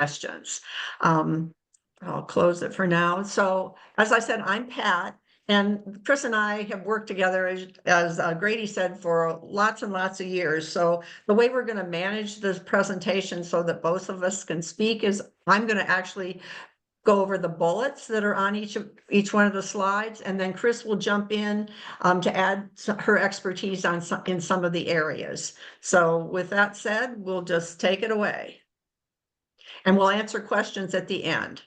questions. I'll close it for now. So as I said, I'm Pat, and Chris and I have worked together, as Grady said, for lots and lots of years. So the way we're going to manage this presentation so that both of us can speak is I'm going to actually go over the bullets that are on each one of the slides, and then Chris will jump in to add her expertise on in some of the areas. So with that said, we'll just take it away. And we'll answer questions at the end.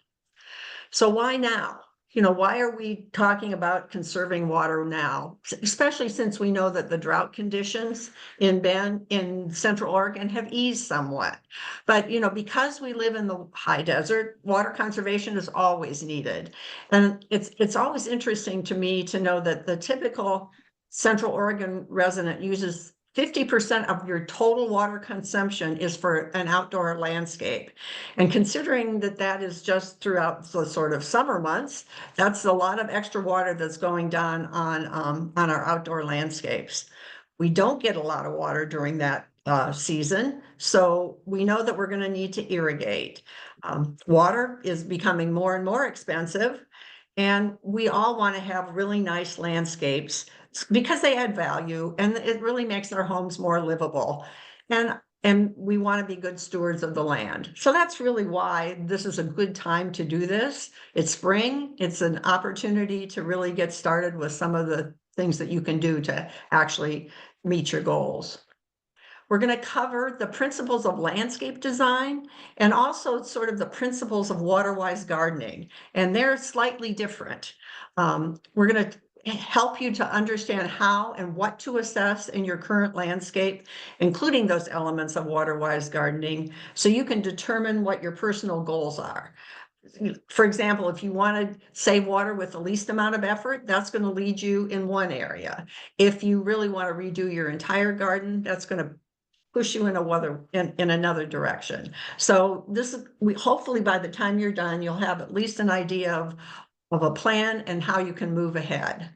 So why now? Why are we talking about conserving water now? Especially since we know that the drought conditions in Bend, in Central Oregon, have eased somewhat. But, because we live in the high desert, water conservation is always needed. And it's always interesting to me to know that the typical Central Oregon resident uses 50% of your total water consumption is for an outdoor landscape. And considering that that is just throughout the sort of summer months, that's a lot of extra water that's going down on our outdoor landscapes. We don't get a lot of water during that season, so we know that we're going to need to irrigate. Water is becoming more and more expensive, and we all want to have really nice landscapes because they add value and it really makes our homes more livable. And we want to be good stewards of the land. So that's really why this is a good time to do this. It's spring. It's an opportunity to really get started with some of the things that you can do to actually meet your goals. We're going to cover the principles of landscape design and also sort of the principles of waterwise gardening. And they're slightly different. We're going to help you to understand how and what to assess in your current landscape, including those elements of waterwise gardening, so you can determine what your personal goals are. For example, if you want to save water with the least amount of effort, that's going to lead you in one area. If you really want to redo your entire garden, that's going to push you in another direction. So hopefully by the time you're done, you'll have at least an idea of a plan and how you can move ahead.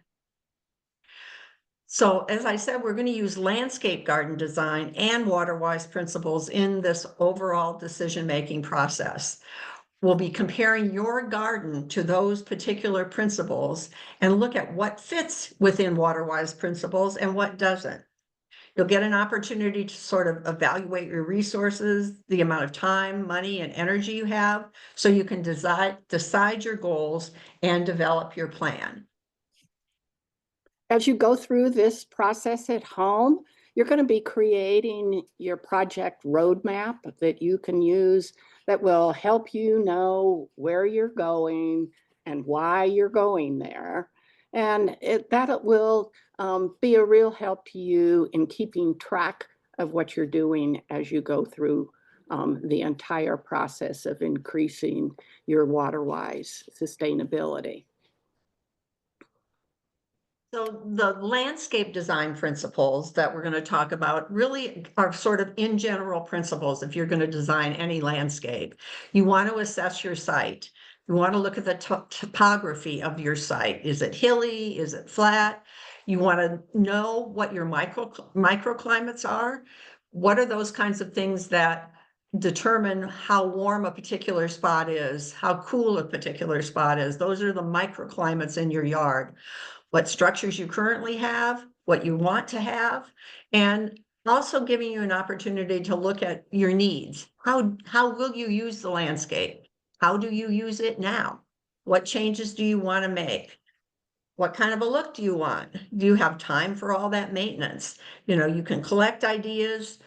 So as I said, we're going to use landscape garden design and waterwise principles in this overall decision-making process. We'll be comparing your garden to those particular principles and look at what fits within waterwise principles and what doesn't. You'll get an opportunity to sort of evaluate your resources, the amount of time, money, and energy you have, so you can decide your goals and develop your plan. As you go through this process at home, you're going to be creating your project roadmap that you can use that will help you know where you're going and why you're going there. And that will be a real help to you in keeping track of what you're doing as you go through the entire process of increasing your waterwise sustainability. So the landscape design principles that we're going to talk about really are sort of in general principles. If you're going to design any landscape, you want to assess your site. You want to look at the topography of your site. Is it hilly? Is it flat? You want to know what your microclimates are. What are those kinds of things that determine how warm a particular spot is, how cool a particular spot is? Those are the microclimates in your yard. What structures you currently have, what you want to have, and also giving you an opportunity to look at your needs. How will you use the landscape? How do you use it now? What changes do you want to make? What kind of a look do you want? Do you have time for all that maintenance? You can collect ideas.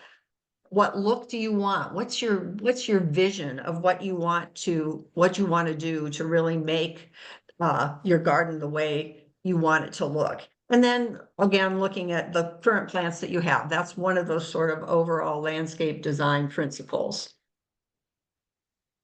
What look do you want? What's your vision of what you want to do to really make your garden the way you want it to look? And then again, looking at the current plants that you have. That's one of those sort of overall landscape design principles.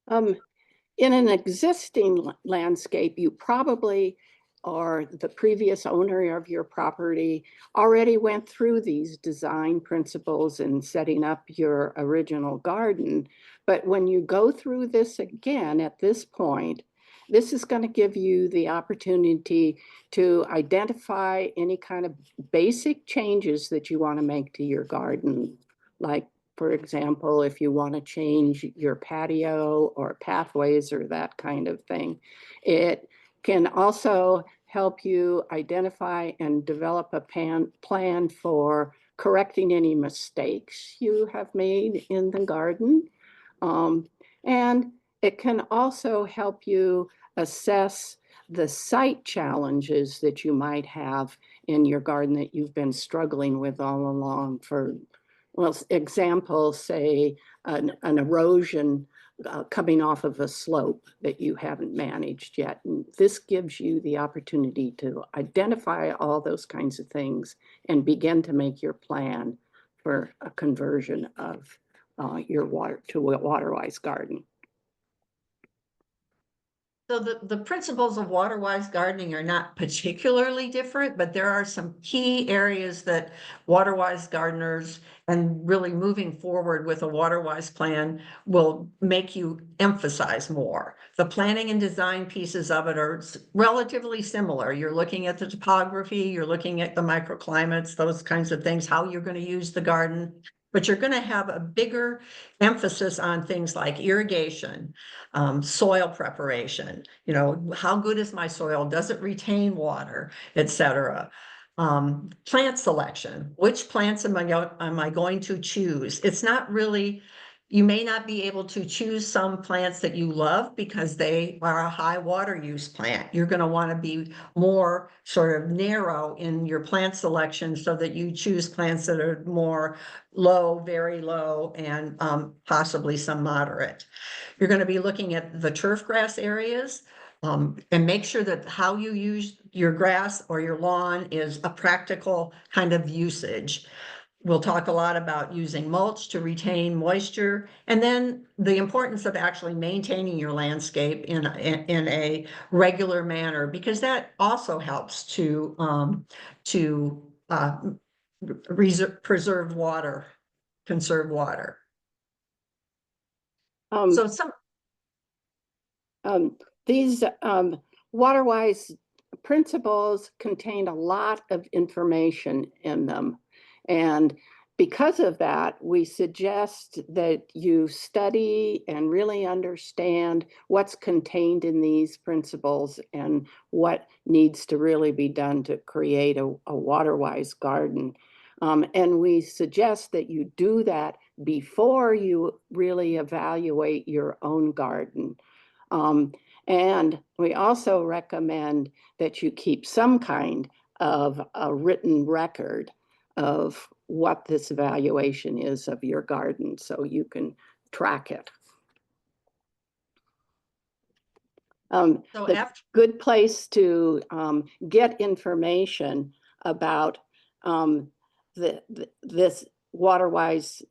In an existing landscape, you probably, or the previous owner of your property, already went through these design principles in setting up your original garden. But when you go through this again at this point, this is going to give you the opportunity to identify any kind of basic changes that you want to make to your garden, like for example, if you want to change your patio or pathways or that kind of thing. It can also help you identify and develop a plan for correcting any mistakes you have made in the garden. And it can also help you assess the site challenges that you might have in your garden that you've been struggling with all along for, well, example, say an erosion coming off of a slope that you haven't managed yet. And this gives you the opportunity to identify all those kinds of things and begin to make your plan for a conversion of your water to a waterwise garden. So the principles of water-wise gardening are not particularly different, but there are some key areas that water-wise gardeners and really moving forward with a water-wise plan will make you emphasize more. The planning and design pieces of it are relatively similar. You're looking at the topography, you're looking at the microclimates, those kinds of things, how you're going to use the garden. But you're going to have a bigger emphasis on things like irrigation, soil preparation, how good is my soil? Does it retain water, etc. Plant selection, which plants am I going to choose? It's not really, you may not be able to choose some plants that you love because they are a high water use plant. You're going to want to be more sort of narrow in your plant selection so that you choose plants that are more low, very low, and possibly some moderate. You're going to be looking at the turf grass areas and make sure that how you use your grass or your lawn is a practical kind of usage. We'll talk a lot about using mulch to retain moisture, and then the importance of actually maintaining your landscape in a regular manner, because that also helps to preserve water, conserve water. So some These waterwise principles contain a lot of information in them. And because of that, we suggest that you study and really understand what's contained in these principles and what needs to really be done to create a waterwise garden. And we suggest that you do that before you really evaluate your own garden. And we also recommend that you keep some kind of a written record of what this evaluation is of your garden so you can track it. So the good place to get information about this waterwise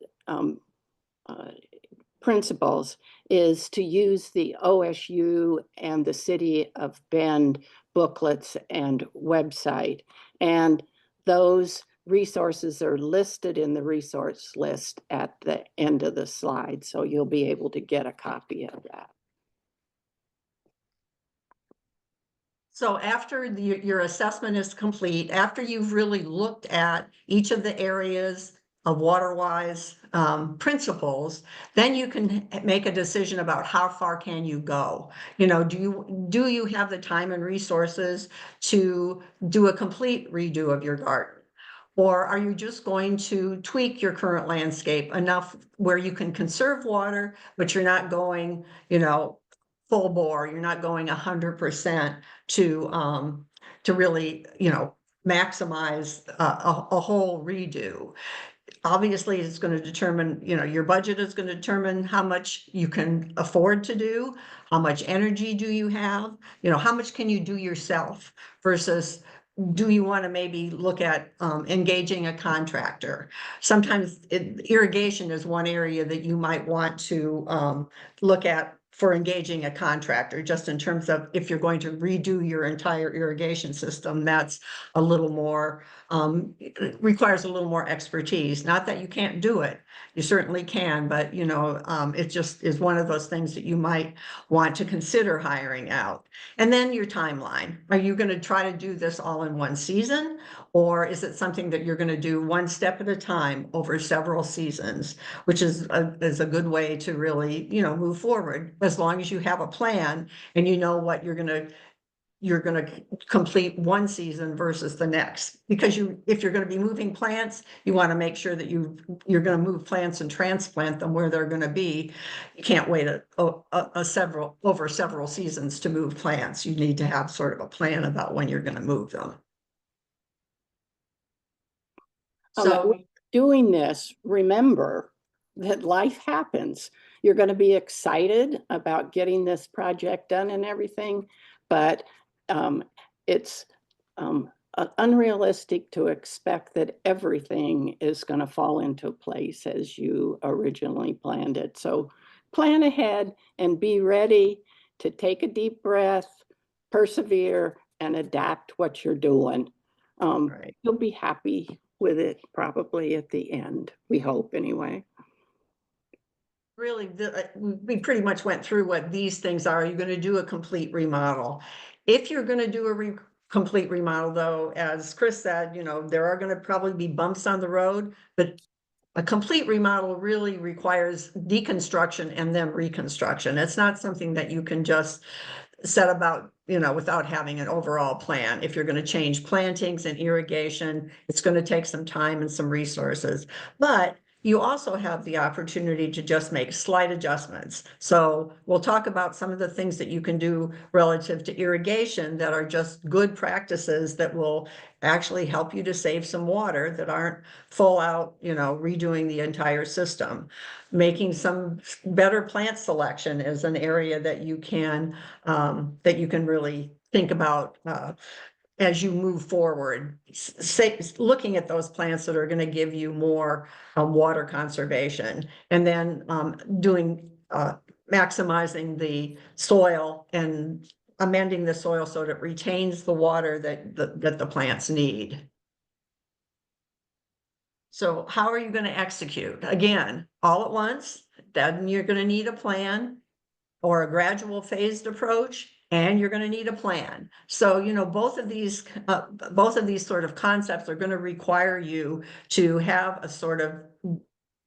principles is to use the OSU and the City of Bend booklets and website. And those resources are listed in the resource list at the end of the slide. So you'll be able to get a copy of that. So after your assessment is complete, after you've really looked at each of the areas of water-wise principles, then you can make a decision about how far can you go. Do you have the time and resources to do a complete redo of your garden? Or are you just going to tweak your current landscape enough where you can conserve water, but you're not going, full bore, you're not going 100% to really, maximize a whole redo. Obviously, it's going to determine, your budget is going to determine how much you can afford to do, how much energy do you have, how much can you do yourself versus do you want to maybe look at engaging a contractor? Sometimes irrigation is one area that you might want to look at for engaging a contractor, just in terms of if you're going to redo your entire irrigation system, that's a little more, requires a little more expertise. Not that you can't do it, you certainly can, but it just is one of those things that you might want to consider hiring out. And then your timeline. Are you going to try to do this all in one season? Or is it something that you're going to do one step at a time over several seasons, which is a good way to really, move forward, as long as you have a plan and you know what you're going to complete one season versus the next. Because if you're going to be moving plants, you want to make sure that you're going to move plants and transplant them where they're going to be. You can't wait over several seasons to move plants. You need to have sort of a plan about when you're going to move them. So doing this, remember that life happens. You're going to be excited about getting this project done and everything, but it's unrealistic to expect that everything is going to fall into place as you originally planned it. So plan ahead and be ready to take a deep breath, persevere, and adapt what you're doing. right. You'll be happy with it probably at the end, we hope anyway. Really, we pretty much went through what these things are. You're going to do a complete remodel. If you're going to do a complete remodel, though, as Chris said, there are going to probably be bumps on the road, but a complete remodel really requires deconstruction and then reconstruction. It's not something that you can just set about, without having an overall plan. If you're going to change plantings and irrigation, it's going to take some time and some resources. But you also have the opportunity to just make slight adjustments. So we'll talk about some of the things that you can do relative to irrigation that are just good practices that will actually help you to save some water, that aren't full out, redoing the entire system. Making some better plant selection is an area that you can really think about as you move forward, looking at those plants that are going to give you more water conservation, and then maximizing the soil and amending the soil so that it retains the water that the plants need. So how are you going to execute? Again, all at once, then you're going to need a plan or a gradual phased approach, and you're going to need a plan. So, both of these sort of concepts are going to require you to have a sort of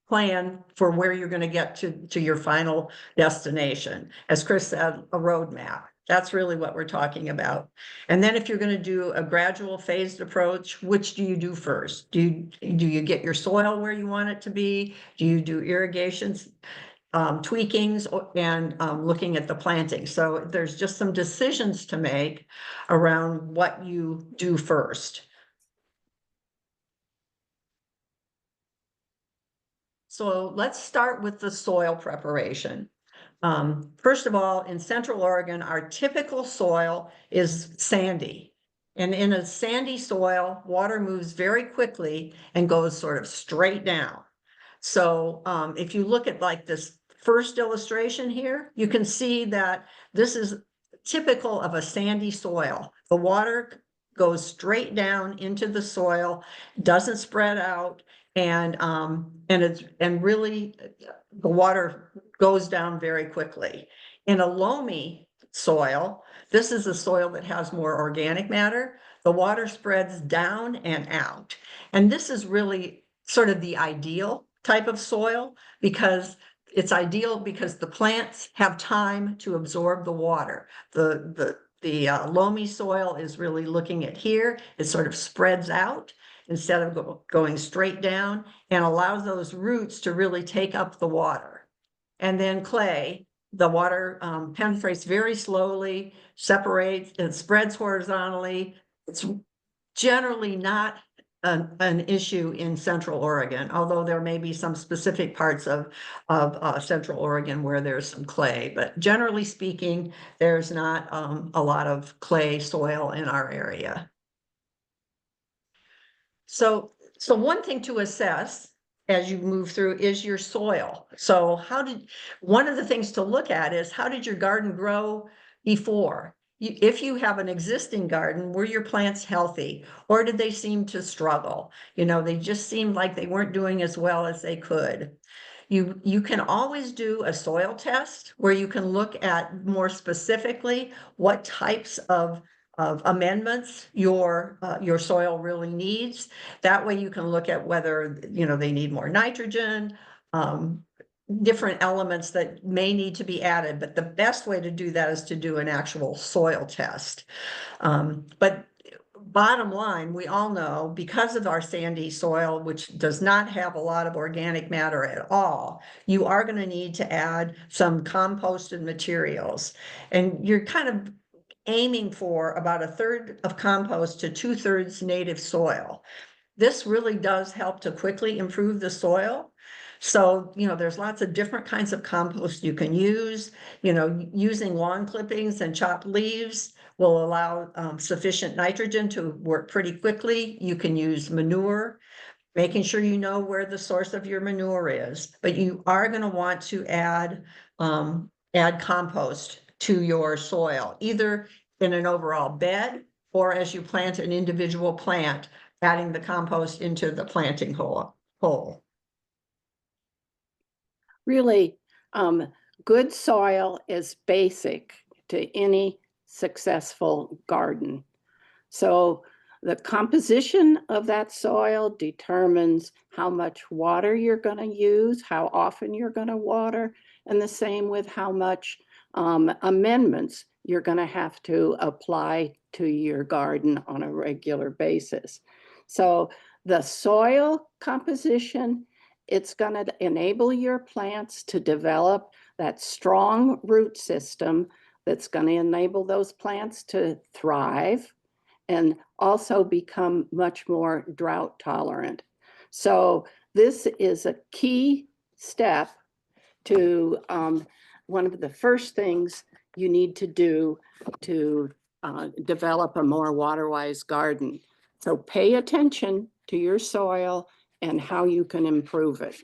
plan for where you're going to get to your final destination. As Chris said, a roadmap. That's really what we're talking about. And then if you're going to do a gradual phased approach, which do you do first? Do you get your soil where you want it to be? Do you do irrigations? Tweakings and looking at the planting. So there's just some decisions to make around what you do first. So let's start with the soil preparation. First of all, in Central Oregon, our typical soil is sandy. And in a sandy soil, water moves very quickly and goes sort of straight down. So if you look at like this first illustration here, you can see that this is typical of a sandy soil. The water goes straight down into the soil, doesn't spread out, and really the water goes down very quickly. In a loamy soil, this is a soil that has more organic matter. The water spreads down and out. And this is really sort of the ideal type of soil, because it's ideal because the plants have time to absorb the water. The loamy soil is really looking at here. It sort of spreads out instead of going straight down, and allows those roots to really take up the water. And then clay, the water penetrates very slowly, separates and spreads horizontally. It's generally not an issue in Central Oregon, although there may be some specific parts of Central Oregon where there's some clay. But generally speaking, there's not a lot of clay soil in our area. So one thing to assess as you move through is your soil. So one of the things to look at is, how did your garden grow before? If you have an existing garden, were your plants healthy, or did they seem to struggle? They just seemed like they weren't doing as well as they could. You can always do a soil test where you can look at more specifically what types of amendments your soil really needs. That way you can look at whether, they need more nitrogen, different elements that may need to be added, but the best way to do that is to do an actual soil test. But bottom line, we all know, because of our sandy soil, which does not have a lot of organic matter at all, you are going to need to add some composted materials. And you're kind of aiming for about 1/3 of compost to 2/3 native soil. This really does help to quickly improve the soil. So, there's lots of different kinds of compost you can use. Using lawn clippings and chopped leaves will allow sufficient nitrogen to work pretty quickly. You can use manure, making sure you know where the source of your manure is, but you are going to want to add compost to your soil, either in an overall bed or as you plant an individual plant, adding the compost into the planting hole. Really, good soil is basic to any successful garden. So the composition of that soil determines how much water you're going to use, how often you're going to water, and the same with how much amendments you're going to have to apply to your garden on a regular basis. So the soil composition, it's going to enable your plants to develop that strong root system that's going to enable those plants to thrive and also become much more drought tolerant. So this is a key step to one of the first things you need to do to develop a more water-wise garden. So pay attention to your soil and how you can improve it.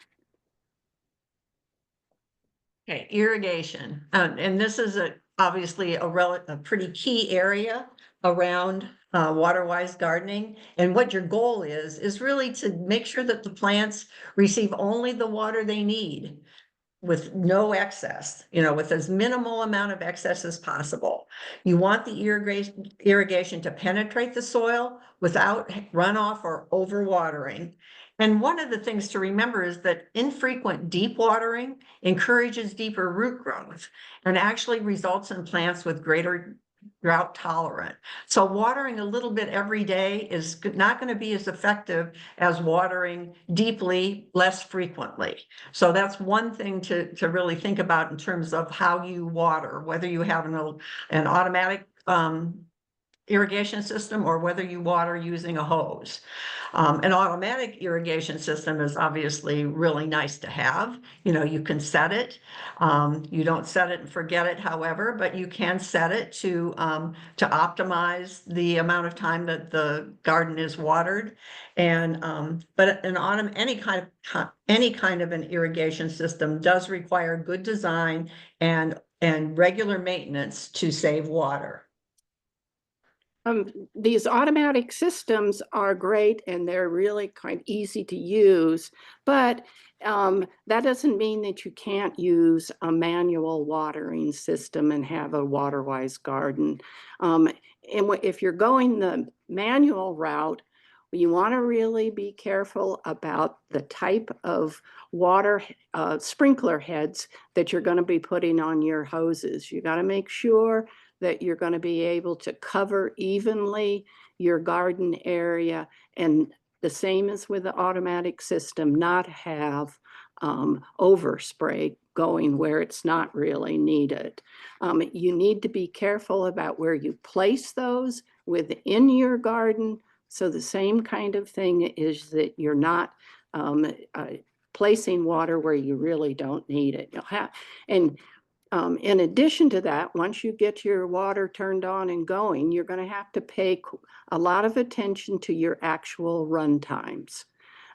Okay, irrigation. And this is obviously a pretty key area around water-wise gardening. And what your goal is really to make sure that the plants receive only the water they need, with no excess, with as minimal amount of excess as possible. You want the irrigation to penetrate the soil without runoff or overwatering. And one of the things to remember is that infrequent deep watering encourages deeper root growth and actually results in plants with greater drought tolerant. So watering a little bit every day is not going to be as effective as watering deeply less frequently. So that's one thing to really think about in terms of how you water, whether you have an automatic irrigation system or whether you water using a hose. An automatic irrigation system is obviously really nice to have. You can set it. You don't set it and forget it, however, but you can set it to optimize the amount of time that the garden is watered. And but any kind of an irrigation system does require good design and regular maintenance to save water. These automatic systems are great and they're really kind of easy to use, but that doesn't mean that you can't use a manual watering system and have a water-wise garden. And if you're going the manual route, you want to really be careful about the type of water sprinkler heads that you're going to be putting on your hoses. You got to make sure that you're going to be able to cover evenly your garden area, and the same as with the automatic system, not have overspray going where it's not really needed. You need to be careful about where you place those within your garden. So the same kind of thing is that you're not placing water where you really don't need it. In addition to that, once you get your water turned on and going, you're going to have to pay a lot of attention to your actual run times.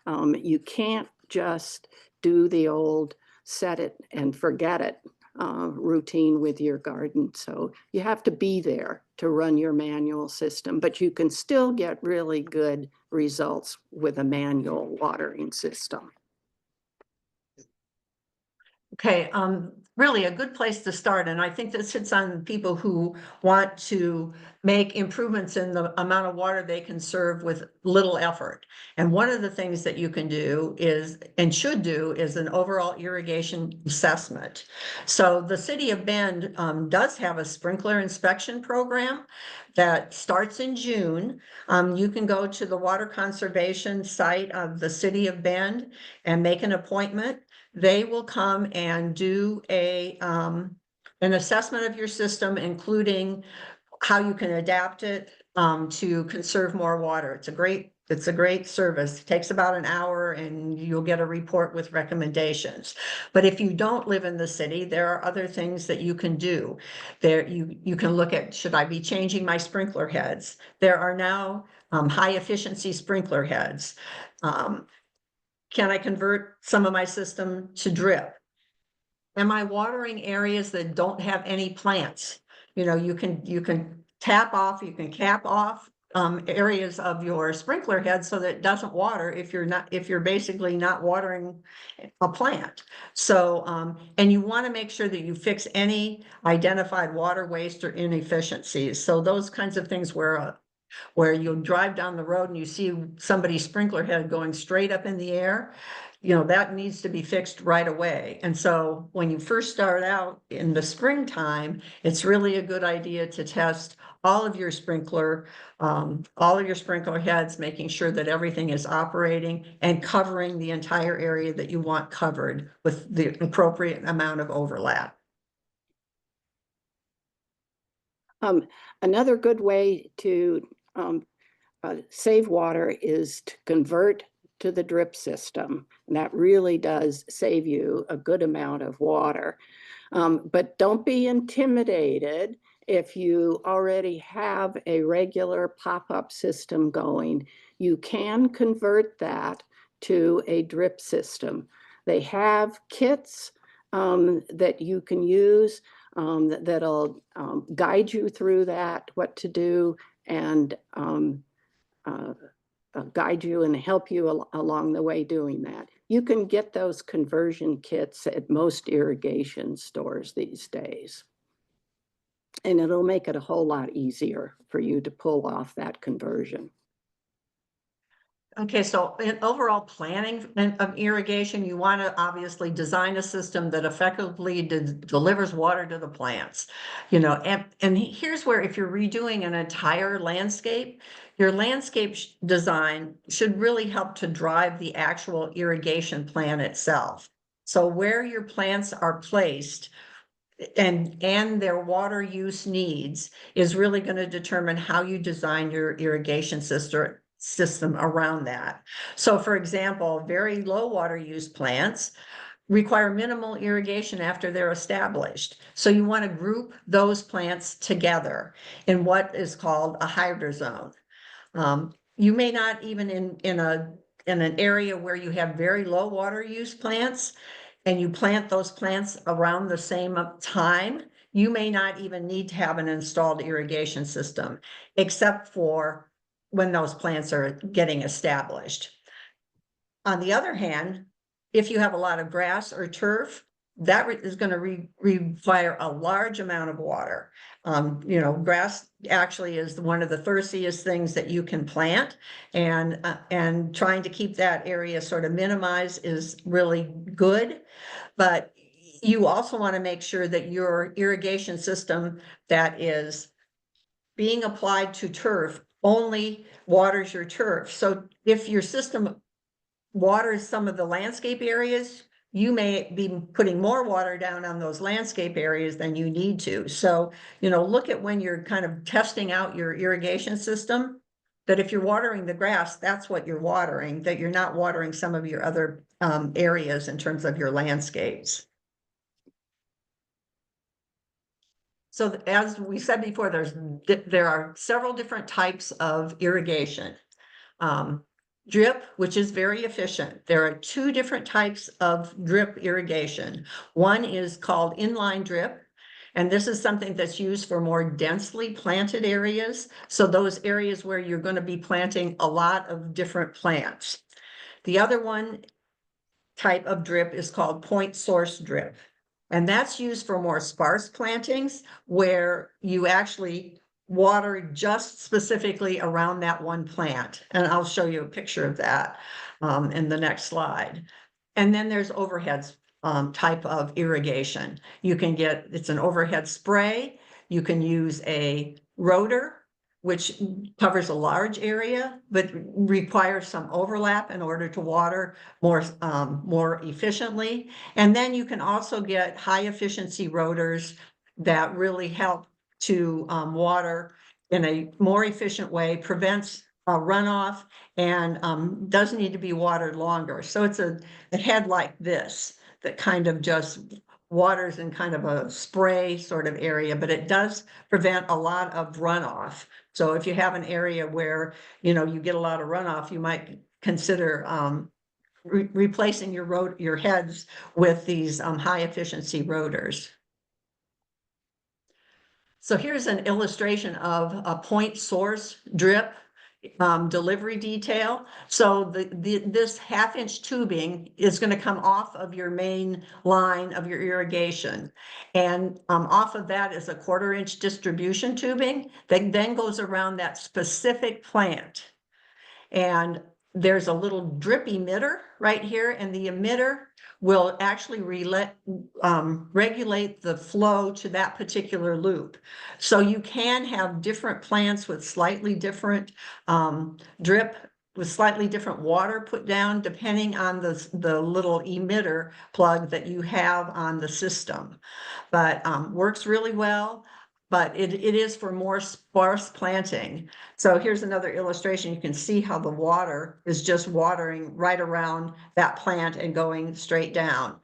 You can't just do the old set it and forget it routine with your garden. So you have to be there to run your manual system, but you can still get really good results with a manual watering system. Okay, really a good place to start, and I think this hits on people who want to make improvements in the amount of water they can serve with little effort. And one of the things that you can do is, and should do, is an overall irrigation assessment. So the city of Bend does have a sprinkler inspection program that starts in June. You can go to the water conservation site of the city of Bend and make an appointment. They will come and do an assessment of your system, including how you can adapt it to conserve more water. It's a great service. It takes about an hour and you'll get a report with recommendations. But if you don't live in the city, there are other things that you can do. There, you can look at, should I be changing my sprinkler heads? There are now high efficiency sprinkler heads. Can I convert some of my system to drip? Am I watering areas that don't have any plants? You know, you can tap off, you can cap off areas of your sprinkler head so that it doesn't water if you're basically not watering a plant. So, and you want to make sure that you fix any identified water waste or inefficiencies. So those kinds of things where you drive down the road and you see somebody's sprinkler head going straight up in the air, you know, that needs to be fixed right away. And so when you first start out in the springtime, it's really a good idea to test all of your sprinkler heads, making sure that everything is operating and covering the entire area that you want covered with the appropriate amount of overlap. Another good way to save water is to convert to the drip system. And that really does save you a good amount of water. But don't be intimidated if you already have a regular pop-up system going. You can convert that to a drip system. They have kits that you can use that'll guide you through that, what to do, and guide you and help you along the way doing that. You can get those conversion kits at most irrigation stores these days. And it'll make it a whole lot easier for you to pull off that conversion. Okay, so in overall planning of irrigation, you want to obviously design a system that effectively delivers water to the plants. You know, and here's where, if you're redoing an entire landscape, your landscape design should really help to drive the actual irrigation plan itself. So where your plants are placed and their water use needs is really going to determine how you design your irrigation system around that. So for example, very low water use plants require minimal irrigation after they're established. So you want to group those plants together in what is called a hydrozone. You may not even in an area where you have very low water use plants and you plant those plants around the same time, you may not even need to have an installed irrigation system, except for when those plants are getting established. On the other hand, if you have a lot of grass or turf, that is going to require a large amount of water. You know, grass actually is one of the thirstiest things that you can plant, and trying to keep that area sort of minimized is really good. But you also want to make sure that your irrigation system that is being applied to turf only waters your turf. So if your system waters some of the landscape areas, you may be putting more water down on those landscape areas than you need to. So, you know, look at when you're kind of testing out your irrigation system, that if you're watering the grass, that's what you're watering, that you're not watering some of your other areas in terms of your landscapes. So as we said before, there are several different types of irrigation. Drip, which is very efficient. There are two different types of drip irrigation. One is called inline drip, and this is something that's used for more densely planted areas. So those areas where you're going to be planting a lot of different plants. The other one type of drip is called point source drip. And that's used for more sparse plantings where you actually water just specifically around that one plant. And I'll show you a picture of that in the next slide. And then there's overheads type of irrigation. You can get, it's an overhead spray. You can use a rotor, which covers a large area, but requires some overlap in order to water more efficiently. And then you can also get high efficiency rotors that really help to water in a more efficient way, prevents runoff, and does need to be watered longer. So it's a head like this that kind of just waters in kind of a spray sort of area, but it does prevent a lot of runoff. So if you have an area where, you know, you get a lot of runoff, you might consider replacing your heads with these high efficiency rotors. So here's an illustration of a point source drip delivery detail. So this 1/2-inch tubing is going to come off of your main line of your irrigation. And off of that is a 1/4-inch distribution tubing that then goes around that specific plant. And there's a little drip emitter right here, and the emitter will actually regulate the flow to that particular loop. So you can have different plants with slightly different drip, with slightly different water put down, depending on the little emitter plug that you have on the system. But works really well. But it is for more sparse planting. So here's another illustration. You can see how the water is just watering right around that plant and going straight down.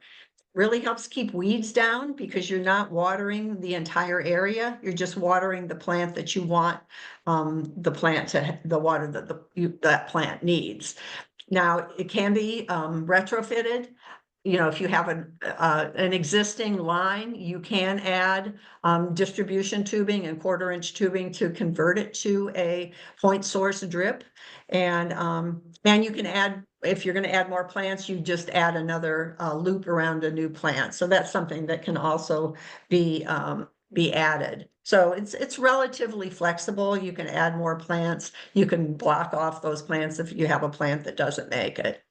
Really helps keep weeds down because you're not watering the entire area. You're just watering the plant that you want the plant to, the water that that plant needs. Now, it can be retrofitted. You know, if you have an existing line, you can add distribution tubing and 1/4-inch tubing to convert it to a point source drip. And you can add, if you're going to add more plants, you just add another loop around a new plant. So that's something that can also be added. So it's relatively flexible. You can add more plants. You can block off those plants if you have a plant that doesn't make it.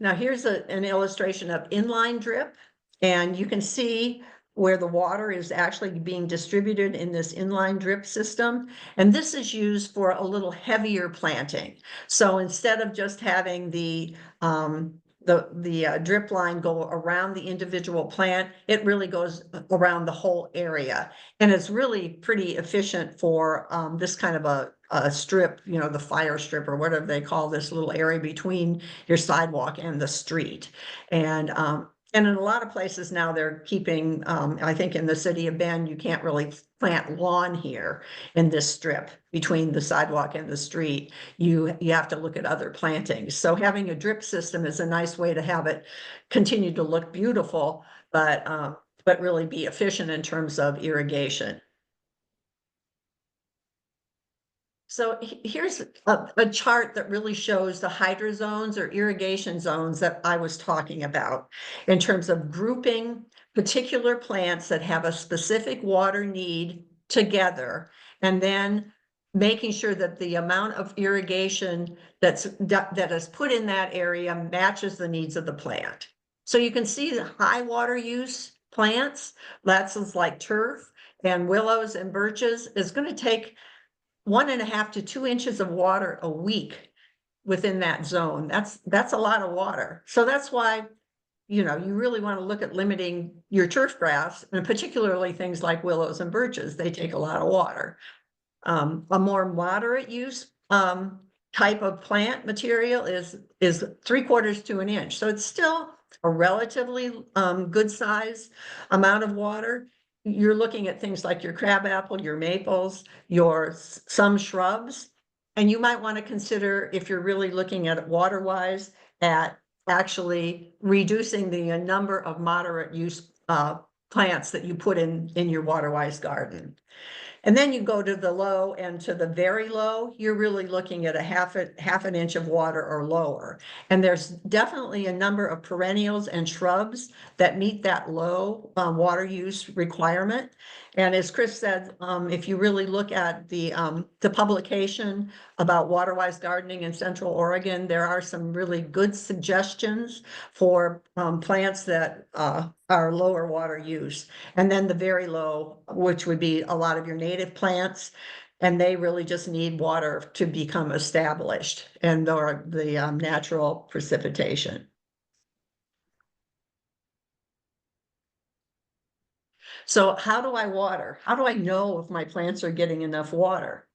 Now here's an illustration of inline drip, and you can see where the water is actually being distributed in this inline drip system. And this is used for a little heavier planting. So instead of just having the drip line go around the individual plant, it really goes around the whole area. And it's really pretty efficient for this kind of a strip, you know, the fire strip or whatever they call this little area between your sidewalk and the street. And in a lot of places now they're keeping, I think in the city of Bend, you can't really plant lawn here in this strip between the sidewalk and the street. You have to look at other plantings. So having a drip system is a nice way to have it continue to look beautiful, but really be efficient in terms of irrigation. So here's a chart that really shows the hydrozones or irrigation zones that I was talking about in terms of grouping particular plants that have a specific water need together, and then making sure that the amount of irrigation that is put in that area matches the needs of the plant. So you can see the high water use plants, that's like turf and willows and birches, is going to take 1.5 to 2 inches of water a week within that zone. That's a lot of water. So that's why, you know, you really want to look at limiting your turf grass, and particularly things like willows and birches. They take a lot of water. A more moderate use type of plant material is 3/4 to 1 inch. So it's still a relatively good size amount of water. You're looking at things like your crabapple, your maples, some shrubs, and you might want to consider, if you're really looking at it water-wise, at actually reducing the number of moderate use plants that you put in your water-wise garden. And then you go to the low and to the very low, you're really looking at a half an inch of water or lower. And there's definitely a number of perennials and shrubs that meet that low water use requirement. And as Chris said, if you really look at the publication about waterwise gardening in Central Oregon, there are some really good suggestions for plants that are lower water use. And then the very low, which would be a lot of your native plants, and they really just need water to become established and or the natural precipitation. So how do I water? How do I know if my plants are getting enough water?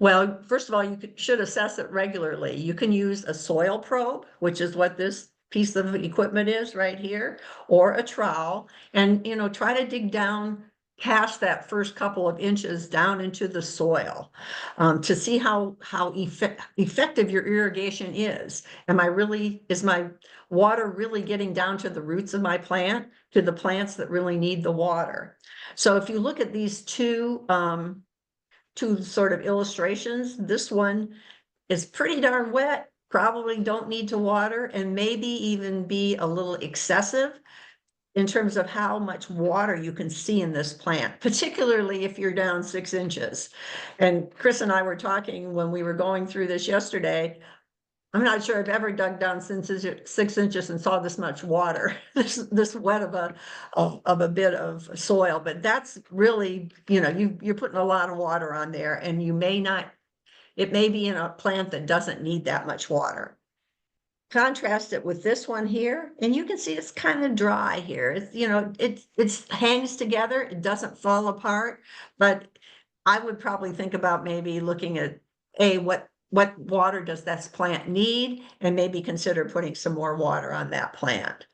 Well, first of all, should assess it regularly. You can use a soil probe, which is what this piece of equipment is right here, or a trowel, and try to dig down past that first couple of inches down into the soil to see how effective your irrigation is. Is my water really getting down to the roots of my plant, to the plants that really need the water? So if you look at these two sort of illustrations. This one is pretty darn wet, probably don't need to water, and maybe even be a little excessive in terms of how much water you can see in this plant, particularly if you're down 6 inches. And Chris and I were talking when we were going through this yesterday. I'm not sure I've ever dug down since 6 inches and saw this much water, this wet of a bit of soil. But that's really, you're putting a lot of water on there, and you may not. It may be in a plant that doesn't need that much water. Contrast it with this one here, and you can see it's kind of dry here. It hangs together. It doesn't fall apart, but I would probably think about maybe looking at what water does this plant need, and maybe consider putting some more water on that plant.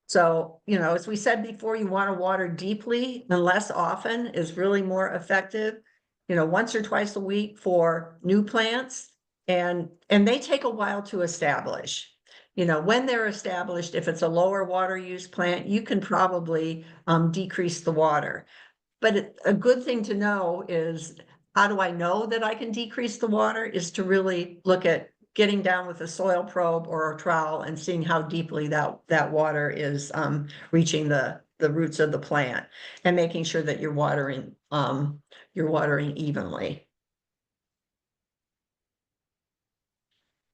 So, as we said before, you want to water deeply and less often is really more effective. Once or twice a week for new plants, and they take a while to establish. When they're established, if it's a lower water use plant, you can probably decrease the water. But a good thing to know is, how do I know that I can decrease the water, is to really look at getting down with a soil probe or a trowel and seeing how deeply that water is reaching the roots of the plant, and making sure that you're watering evenly.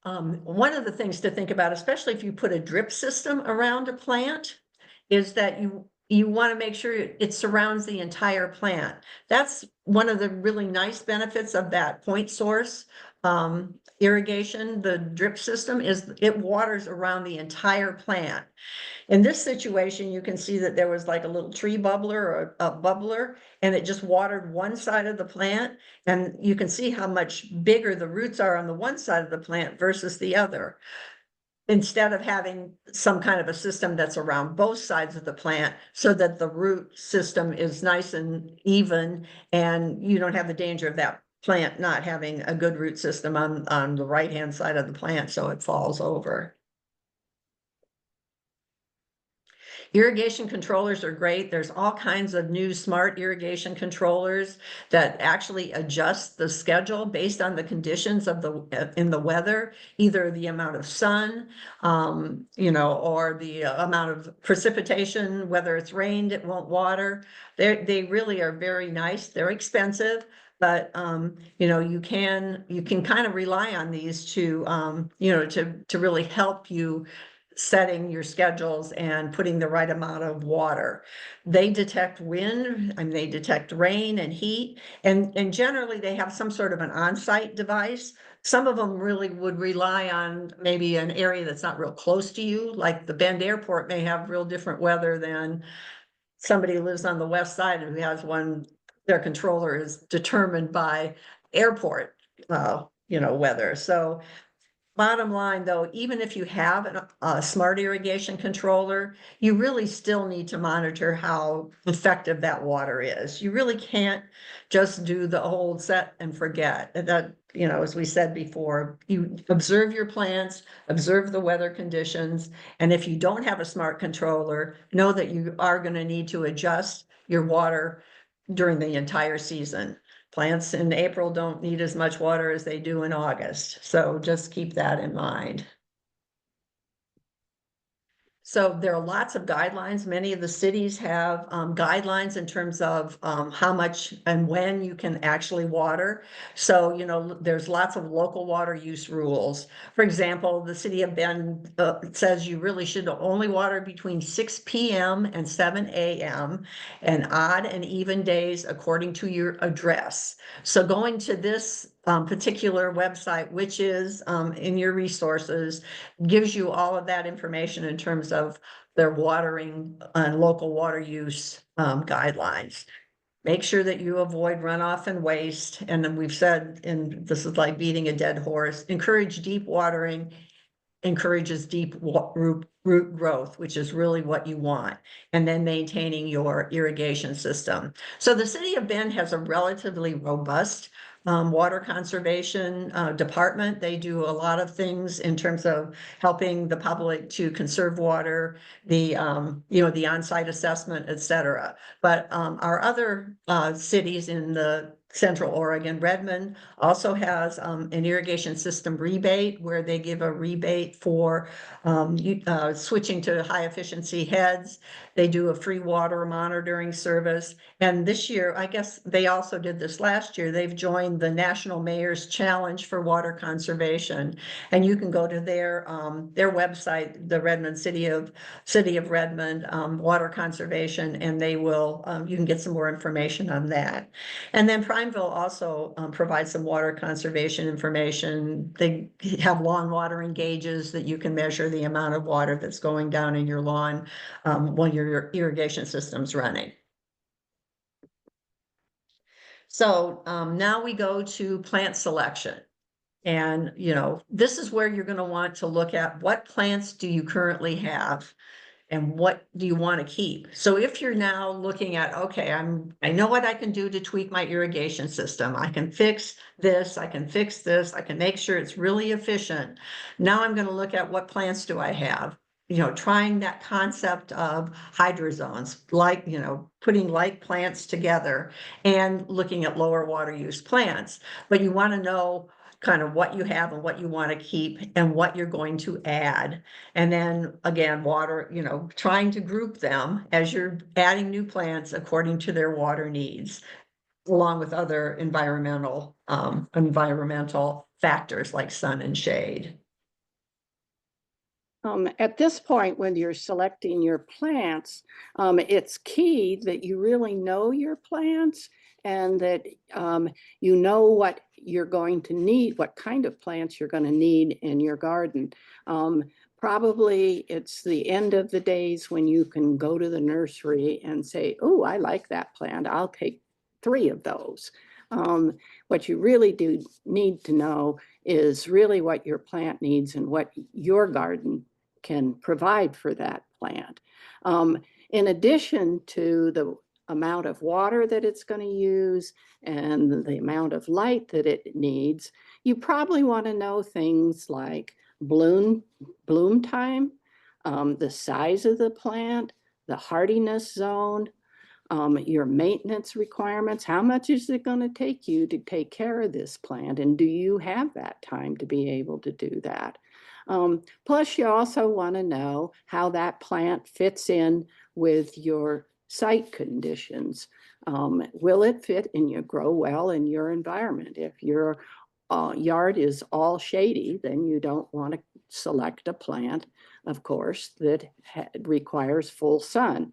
One of the things to think about, especially if you put a drip system around a plant, is that you want to make sure it surrounds the entire plant. That's one of the really nice benefits of that point source irrigation. The drip system is it waters around the entire plant. In this situation, you can see that there was like a little tree bubbler or a bubbler, and it just watered one side of the plant. And you can see how much bigger the roots are on the one side of the plant versus the other. Instead of having some kind of a system that's around both sides of the plant, so that the root system is nice and even, and you don't have the danger of that plant not having a good root system on the right-hand side of the plant, so it falls over. Irrigation controllers are great. There's all kinds of new smart irrigation controllers that actually adjust the schedule based on the conditions of in the weather, either the amount of sun, or the amount of precipitation. Whether it's rained, it won't water. They really are very nice. They're expensive, but you can kind of rely on these to to really help you setting your schedules and putting the right amount of water. They detect wind, and they detect rain and heat, and generally they have some sort of an on-site device. Some of them really would rely on maybe an area that's not real close to you, like the Bend Airport may have real different weather than somebody who lives on the west side and who has one. Their controller is determined by airport weather. So bottom line, though, even if you have a smart irrigation controller, you really still need to monitor how effective that water is. You really can't just do the old set and forget. That, as we said before, you observe your plants, observe the weather conditions, and if you don't have a smart controller, know that you are going to need to adjust your water during the entire season. Plants in April don't need as much water as they do in August, so just keep that in mind. So there are lots of guidelines. Many of the cities have guidelines in terms of how much and when you can actually water. So, you know, there's lots of local water use rules. For example, the city of Bend says you really should only water between 6 p.m. and 7 a.m. and odd and even days according to your address. So going to this particular website, which is in your resources, gives you all of that information in terms of their watering and local water use guidelines. Make sure that you avoid runoff and waste. And then we've said, and this is like beating a dead horse, encourage deep watering, encourages deep root growth, which is really what you want, and then maintaining your irrigation system. So the city of Bend has a relatively robust water conservation department. They do a lot of things in terms of helping the public to conserve water, the you know, the on-site assessment, et cetera. But our other cities in the Central Oregon, Redmond also has an irrigation system rebate where they give a rebate for switching to high efficiency heads. They do a free water monitoring service. And this year, I guess they also did this last year, they've joined the National Mayor's Challenge for Water Conservation. And you can go to their website, the Redmond City of Redmond Water Conservation, and they will, you can get some more information on that. And then Primeville also provides some water conservation information. They have lawn watering gauges that you can measure the amount of water that's going down in your lawn when your irrigation system's running. So now we go to plant selection. And, you know, this is where you're going to want to look at what plants do you currently have and what do you want to keep? So if you're now looking at, okay, I know what I can do to tweak my irrigation system. I can fix this, I can fix this, I can make sure it's really efficient. Now I'm going to look at what plants do I have? You know, trying that concept of hydrozones, like, you know, putting like plants together and looking at lower water use plants. But you want to know kind of what you have and what you want to keep and what you're going to add. And then again, water, you know, trying to group them as you're adding new plants according to their water needs, along with other environmental factors like sun and shade. At this point, when you're selecting your plants, it's key that you really know your plants and that you know what you're going to need, what kind of plants you're going to need in your garden. Probably it's the end of the days when you can go to the nursery and say, oh, I like that plant. I'll take 3 of those. What you really do need to know is really what your plant needs and what your garden can provide for that plant. In addition to the amount of water that it's going to use and the amount of light that it needs, you probably want to know things like bloom time, the size of the plant, the hardiness zone, your maintenance requirements. How much is it going to take you to take care of this plant? And do you have that time to be able to do that? Plus, you also want to know how that plant fits in with your site conditions. Will it fit and you grow well in your environment? If your yard is all shady, then you don't want to select a plant, of course, that requires full sun.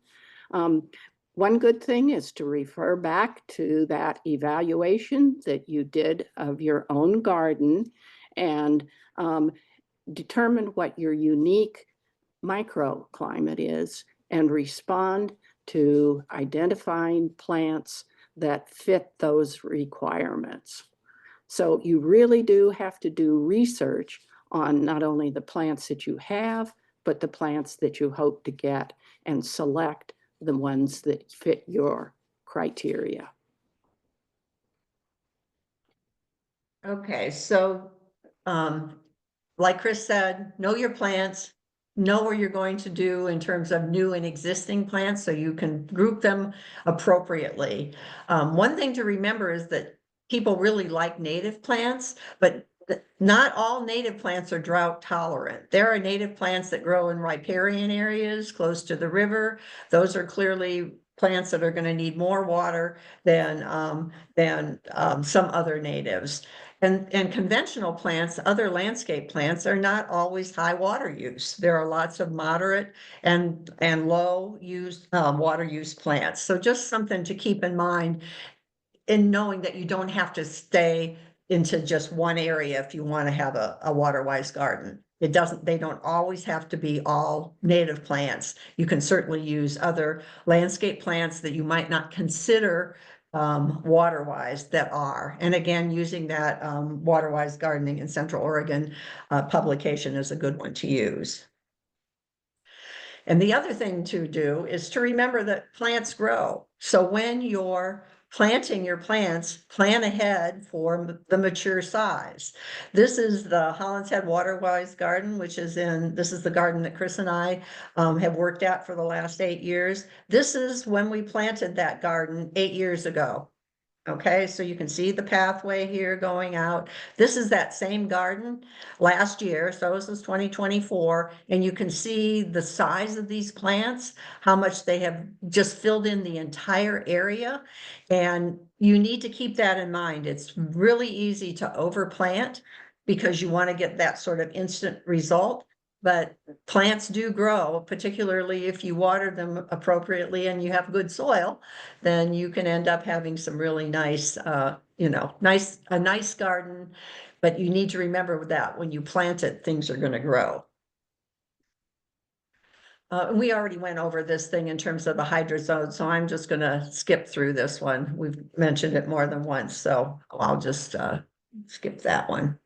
One good thing is to refer back to that evaluation that you did of your own garden and determine what your unique microclimate is and respond to identifying plants that fit those requirements. So you really do have to do research on not only the plants that you have, but the plants that you hope to get and select the ones that fit your criteria. Okay, so like Chris said, know your plants, know where you're going to do in terms of new and existing plants, so you can group them appropriately. One thing to remember is that people really like native plants, but not all native plants are drought tolerant. There are native plants that grow in riparian areas close to the river. Those are clearly plants that are going to need more water than some other natives. And conventional plants, other landscape plants, are not always high water use. There are lots of moderate and low use water use plants. So just something to keep in mind in knowing that you don't have to stay into just one area if you want to have a water-wise garden. They don't always have to be all native plants. You can certainly use other landscape plants that you might not consider water-wise that are. And again, using that water-wise gardening in Central Oregon publication is a good one to use. And the other thing to do is to remember that plants grow. So when you're planting your plants, plan ahead for the mature size. This is the Holland's Head Waterwise Garden, this is the garden that Chris and I have worked at for the last 8 years. This is when we planted that garden 8 years ago. Okay, so you can see the pathway here going out. This is that same garden last year, so this is 2024, and you can see the size of these plants, how much they have just filled in the entire area. And you need to keep that in mind. It's really easy to overplant because you want to get that sort of instant result. But plants do grow, particularly if you water them appropriately and you have good soil, then you can end up having some really nice, a nice garden. But you need to remember that when you plant it, things are going to grow. We already went over this thing in terms of the hydrozone, so I'm just going to skip through this one. We've mentioned it more than once, so I'll just skip that one.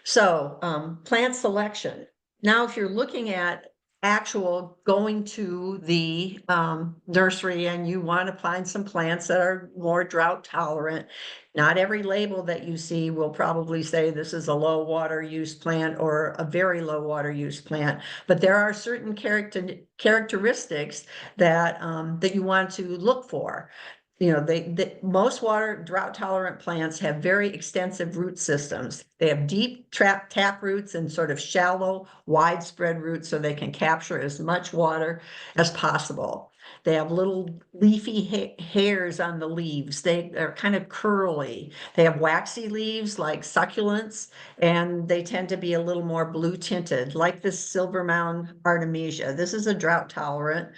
So plant selection. Now, if you're looking at actual going to the nursery and you want to find some plants that are more drought tolerant, not every label that you see will probably say this is a low water use plant or a very low water use plant, but there are certain characteristics that that you want to look for. You know, most water drought tolerant plants have very extensive root systems. They have deep tap roots and sort of shallow, widespread roots so they can capture as much water as possible. They have little leafy hairs on the leaves. They're kind of curly. They have waxy leaves like succulents, and they tend to be a little more blue tinted, like this silver mound artemisia. This is a drought tolerant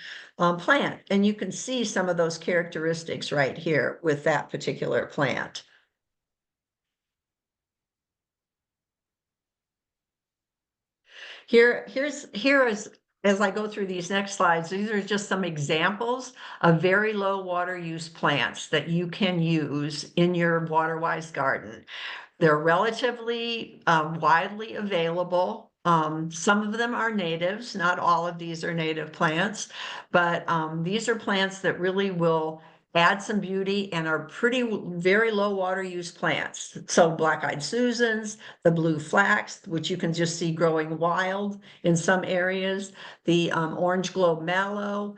plant, and you can see some of those characteristics right here with that particular plant. Here is, as I go through these next slides, these are just some examples of very low water use plants that you can use in your water-wise garden. They're relatively widely available. Some of them are natives, not all of these are native plants, but these are plants that really will add some beauty and are very low water use plants. So black-eyed Susans, the blue flax, which you can just see growing wild in some areas, the orange globe mallow,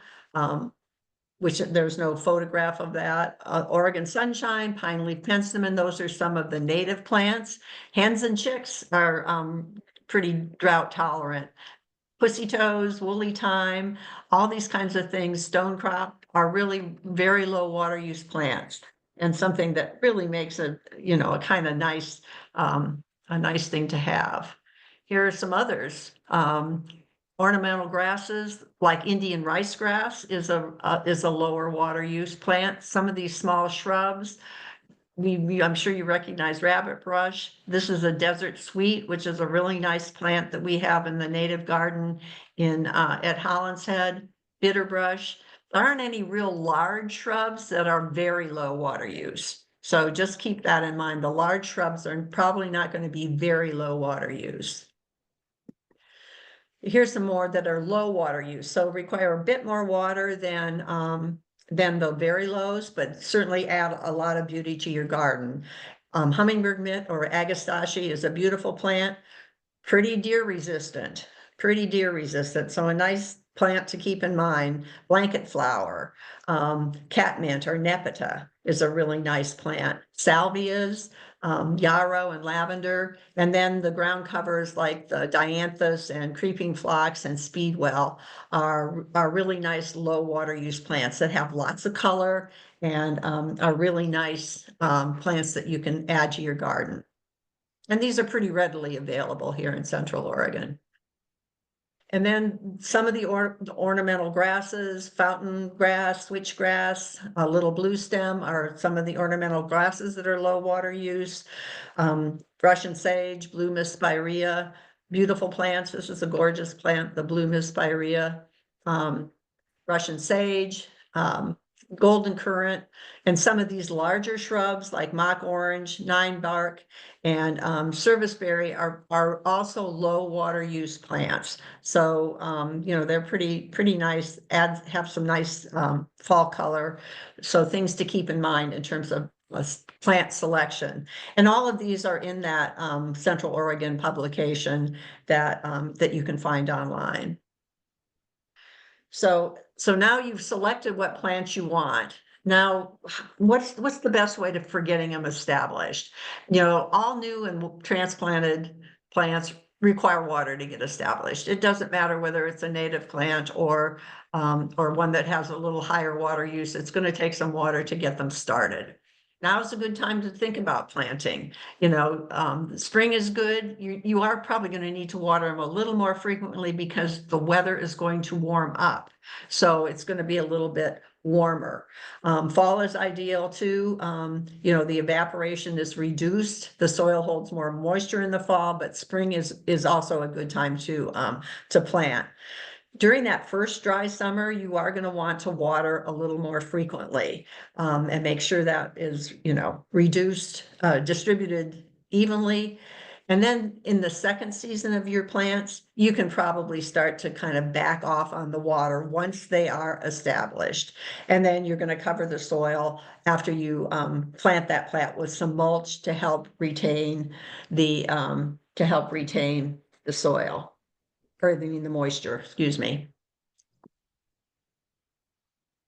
which there's no photograph of that. Oregon sunshine, pine leaf penstemon, those are some of the native plants. Hens and chicks are pretty drought tolerant. Pussy toes, woolly thyme, all these kinds of things, stonecrop, are really very low water use plants, and something that really makes a kind of nice, a nice thing to have. Here are some others. Ornamental grasses like Indian rice grass is a lower water use plant. Some of these small shrubs, I'm sure you recognize rabbit brush. This is a desert sweet, which is a really nice plant that we have in the native garden at Holland's Head. Bitter brush. There aren't any real large shrubs that are very low water use. So just keep that in mind. The large shrubs are probably not going to be very low water use. Here's some more that are low water use, so require a bit more water than the very lows, but certainly add a lot of beauty to your garden. Hummingbird mint or agastache is a beautiful plant, pretty deer resistant. pretty deer resistant, so a nice plant to keep in mind. Blanket flower, catmint or nepeta is a really nice plant. Salvias, yarrow and lavender, and then the ground covers like the dianthus and creeping phlox and speedwell are really nice low water use plants that have lots of color and are really nice plants that you can add to your garden. And these are pretty readily available here in Central Oregon. And then some of the ornamental grasses, fountain grass, switchgrass, a little blue stem are some of the ornamental grasses that are low water use. Russian sage, blue spirea, beautiful plants. This is a gorgeous plant, the blue spirea. Russian sage, golden currant, and some of these larger shrubs like mock orange, nine bark, and serviceberry are also low water use plants. So you know, they're pretty nice, have some nice fall color. So things to keep in mind in terms of plant selection. And all of these are in that Central Oregon publication that that you can find online. So now you've selected what plants you want. Now, what's the best way for getting them established? You know, all new and transplanted plants require water to get established. It doesn't matter whether it's a native plant or one that has a little higher water use. It's going to take some water to get them started. Now is a good time to think about planting. You know, spring is good. You are probably going to need to water them a little more frequently because the weather is going to warm up. So it's going to be a little bit warmer. Fall is ideal too. You know, the evaporation is reduced. The soil holds more moisture in the fall, but spring is also a good time to plant. During that first dry summer, you are going to want to water a little more frequently and make sure that is, you know, reduced, distributed evenly. And then in the second season of your plants, you can probably start to kind of back off on the water once they are established. And then you're going to cover the soil after you plant that plant with some mulch to help retain the soil. Or the moisture, excuse me.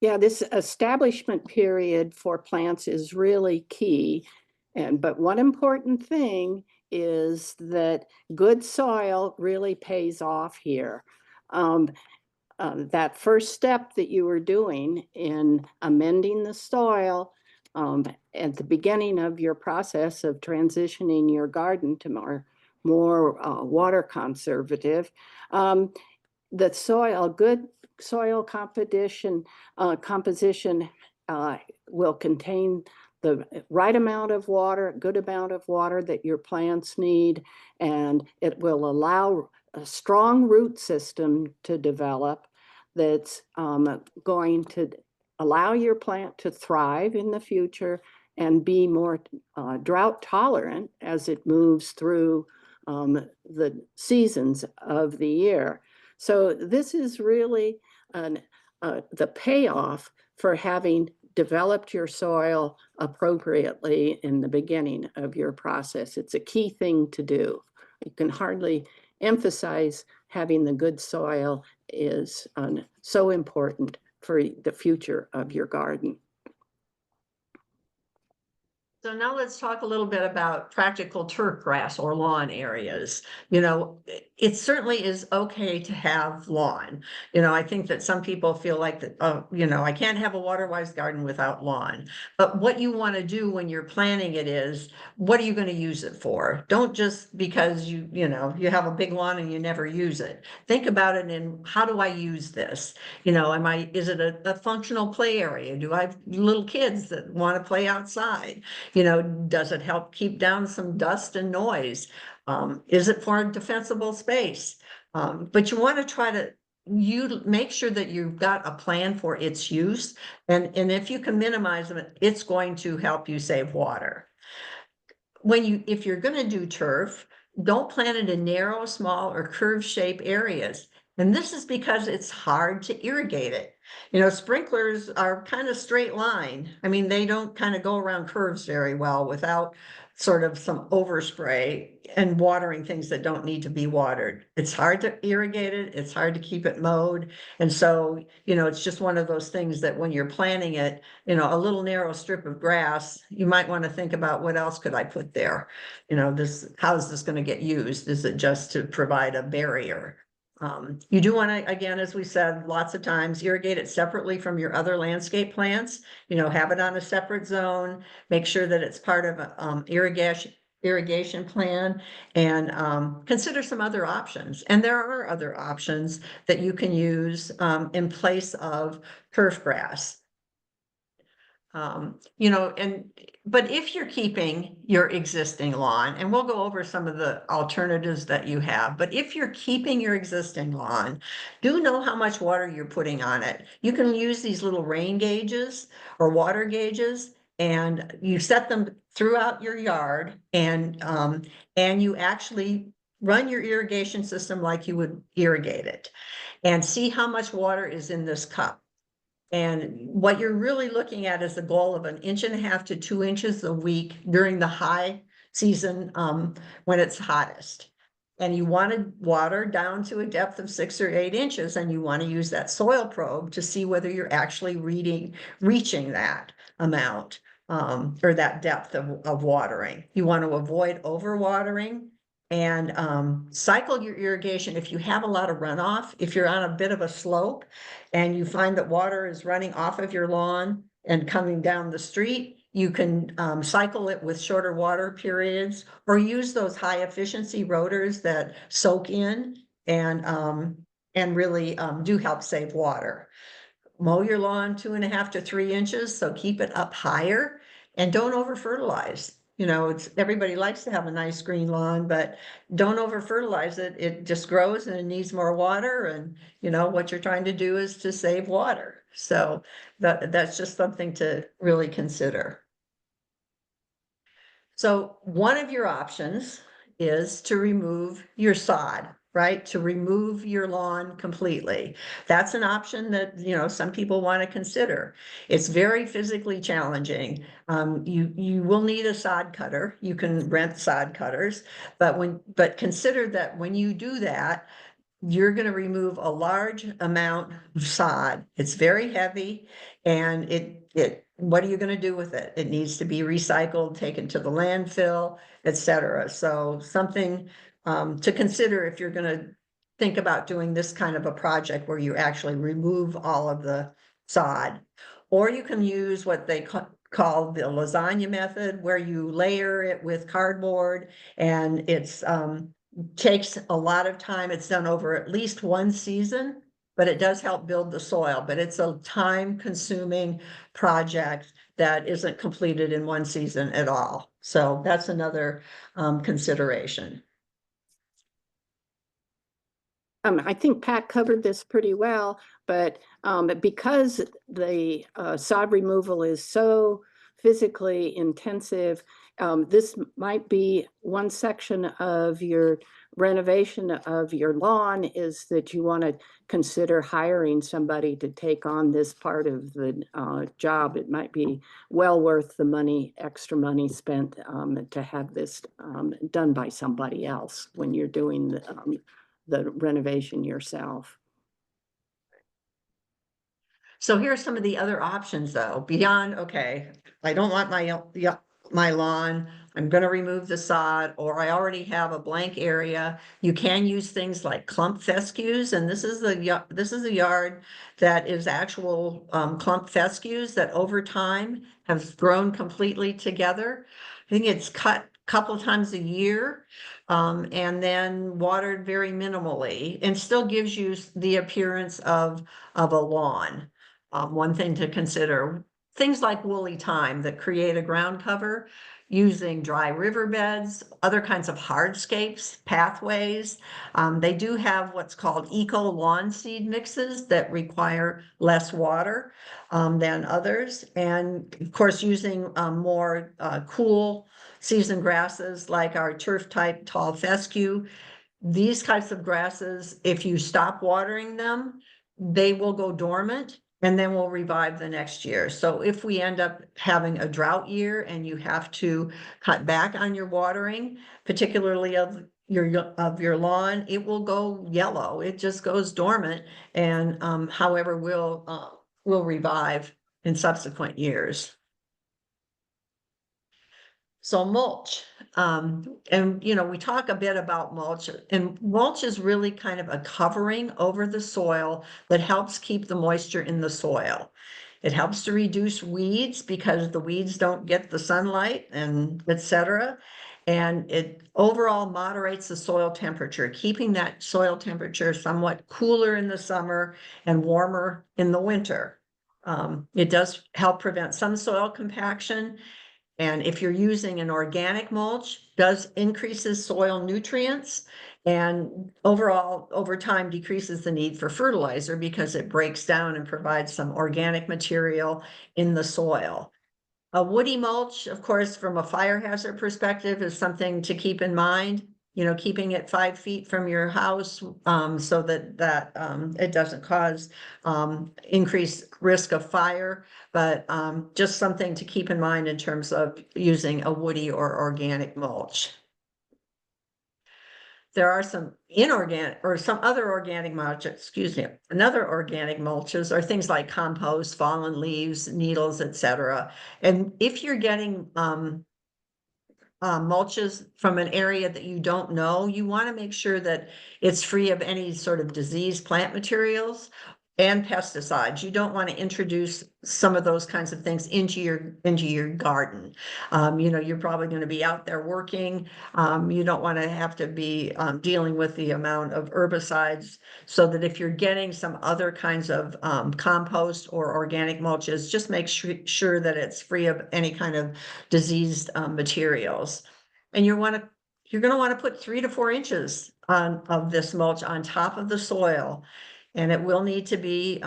Yeah, this establishment period for plants is really key. But one important thing is that good soil really pays off here. That first step that you were doing in amending the soil at the beginning of your process of transitioning your garden to more water conservative, the soil, good soil composition will contain the right amount of water, good amount of water that your plants need, and it will allow a strong root system to develop that's going to allow your plant to thrive in the future and be more drought tolerant as it moves through the seasons of the year. So this is really the payoff for having developed your soil appropriately in the beginning of your process. It's a key thing to do. You can hardly emphasize having the good soil is so important for the future of your garden. So now let's talk a little bit about practical turf grass or lawn areas. You know, it certainly is okay to have lawn. You know, I think that some people feel like that, you know, I can't have a waterwise garden without lawn. But what you want to do when you're planning it is, what are you going to use it for? Don't just because you know, you have a big lawn and you never use it. Think about it in how do I use this? You know, is it a functional play area? Do I have little kids that want to play outside? You know, does it help keep down some dust and noise? Is it for a defensible space? But you want to try to make sure that you've got a plan for its use. And if you can minimize it, it's going to help you save water. If you're going to do turf, don't plant it in narrow, small, or curved shape areas. And this is because it's hard to irrigate it. You know, sprinklers are kind of straight line. I mean, they don't kind of go around curves very well without sort of some overspray and watering things that don't need to be watered. It's hard to irrigate it. It's hard to keep it mowed. And so, you know, it's just one of those things that when you're planting it, you know, a little narrow strip of grass, you might want to think about what else could I put there? You know, this, how is this going to get used? Is it just to provide a barrier? You do want to, again, as we said, lots of times irrigate it separately from your other landscape plants, you know, have it on a separate zone, make sure that it's part of a irrigation plan, and consider some other options. And there are other options that you can use in place of turf grass. You know, but if you're keeping your existing lawn, and we'll go over some of the alternatives that you have, but if you're keeping your existing lawn, do know how much water you're putting on it. You can use these little rain gauges or water gauges, and you set them throughout your yard, and you actually run your irrigation system like you would irrigate it, and see how much water is in this cup. And what you're really looking at is the goal of 1.5 to 2 inches a week during the high season, when it's hottest. And you want to water down to a depth of 6 or 8 inches, and you want to use that soil probe to see whether you're actually reaching that amount, or that depth of watering. You want to avoid overwatering, and cycle your irrigation. If you have a lot of runoff, if you're on a bit of a slope and you find that water is running off of your lawn and coming down the street, you can cycle it with shorter water periods, or use those high efficiency rotors that soak in and really do help save water. Mow your lawn 2.5 to 3 inches, so keep it up higher, and don't over fertilize. You know, it's, everybody likes to have a nice green lawn, but don't over fertilize it. It just grows and it needs more water, and you know what you're trying to do is to save water. So that's just something to really consider. So one of your options is to remove your sod, right? To remove your lawn completely. That's an option that, you know, some people want to consider. It's very physically challenging. You will need a sod cutter. You can rent sod cutters, but consider that when you do that, you're going to remove a large amount of sod. It's very heavy, and what are you going to do with it? It needs to be recycled, taken to the landfill, etc. So something to consider if you're going to think about doing this kind of a project where you actually remove all of the sod. Or you can use what they call the lasagna method, where you layer it with cardboard, and it's takes a lot of time. It's done over at least one season, but it does help build the soil. But it's a time-consuming project that isn't completed in one season at all. So that's another consideration. I think Pat covered this pretty well, but because the sod removal is so physically intensive, this might be one section of your renovation of your lawn, is that you want to consider hiring somebody to take on this part of the job. It might be well worth the money, extra money spent to have this done by somebody else when you're doing the renovation yourself. So here are some of the other options though, beyond, okay, I don't want my lawn, I'm gonna remove the sod, or I already have a blank area. You can use things like clump fescues, and this is a yard that is actual clump fescues that over time have grown completely together. I think it's cut a couple times a year, and then watered very minimally, and still gives you the appearance of a lawn. One thing to consider, things like woolly thyme that create a ground cover, using dry riverbeds, other kinds of hardscapes, pathways. They do have what's called eco lawn seed mixes that require less water than others. And of course, using more cool season grasses like our turf type tall fescue These types of grasses, if you stop watering them, they will go dormant and then will revive the next year. So if we end up having a drought year and you have to cut back on your watering, particularly of your lawn, it will go yellow. It just goes dormant, and however will revive in subsequent years. So mulch, and we talk a bit about mulch, and mulch is really kind of a covering over the soil that helps keep the moisture in the soil. It helps to reduce weeds because the weeds don't get the sunlight and etc. And it overall moderates the soil temperature, keeping that soil temperature somewhat cooler in the summer and warmer in the winter. It does help prevent some soil compaction. And if you're using an organic mulch, does increases soil nutrients and overall, over time, decreases the need for fertilizer because it breaks down and provides some organic material in the soil. A woody mulch, of course, from a fire hazard perspective, is something to keep in mind. Keeping it 5 feet from your house, so that it doesn't cause increased risk of fire, but just something to keep in mind in terms of using a woody or organic mulch. There are some inorganic or some other organic mulch, another organic mulches are things like compost, fallen leaves, needles, etc. And if you're getting mulches from an area that you don't know, you want to make sure that it's free of any sort of diseased plant materials and pesticides. You don't want to introduce some of those kinds of things into your garden. You're probably going to be out there working. You don't want to have to be dealing with the amount of herbicides, so that if you're getting some other kinds of compost or organic mulches, just make sure that it's free of any kind of diseased materials. And you're going to want to put 3 to 4 inches of this mulch on top of the soil. And it will need to be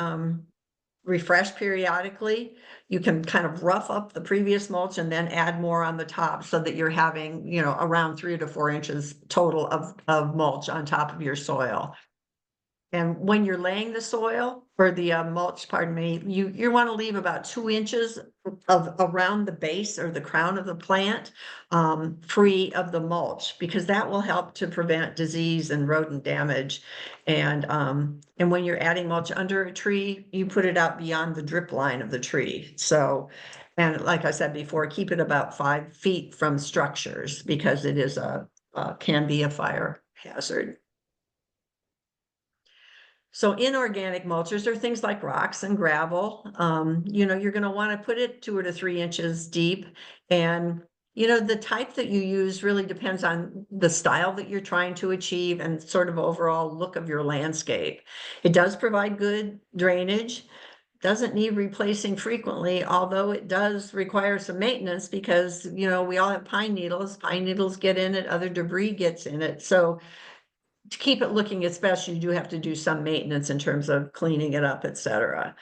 refreshed periodically. You can kind of rough up the previous mulch and then add more on the top, so that you're having, around 3 to 4 inches total of mulch on top of your soil. And when you're laying the soil or the mulch, pardon me, you want to leave about 2 inches of around the base or the crown of the plant free of the mulch, because that will help to prevent disease and rodent damage. And when you're adding mulch under a tree, you put it out beyond the drip line of the tree. So, and like I said before, keep it about 5 feet from structures, because it is can be a fire hazard. So inorganic mulches are things like rocks and gravel. You're going to want to put it 2 to 3 inches deep. And, the type that you use really depends on the style that you're trying to achieve and sort of overall look of your landscape. It does provide good drainage, doesn't need replacing frequently, although it does require some maintenance because, we all have pine needles. Pine needles get in it, other debris gets in it. So to keep it looking its best, you do have to do some maintenance in terms of cleaning it up, etc.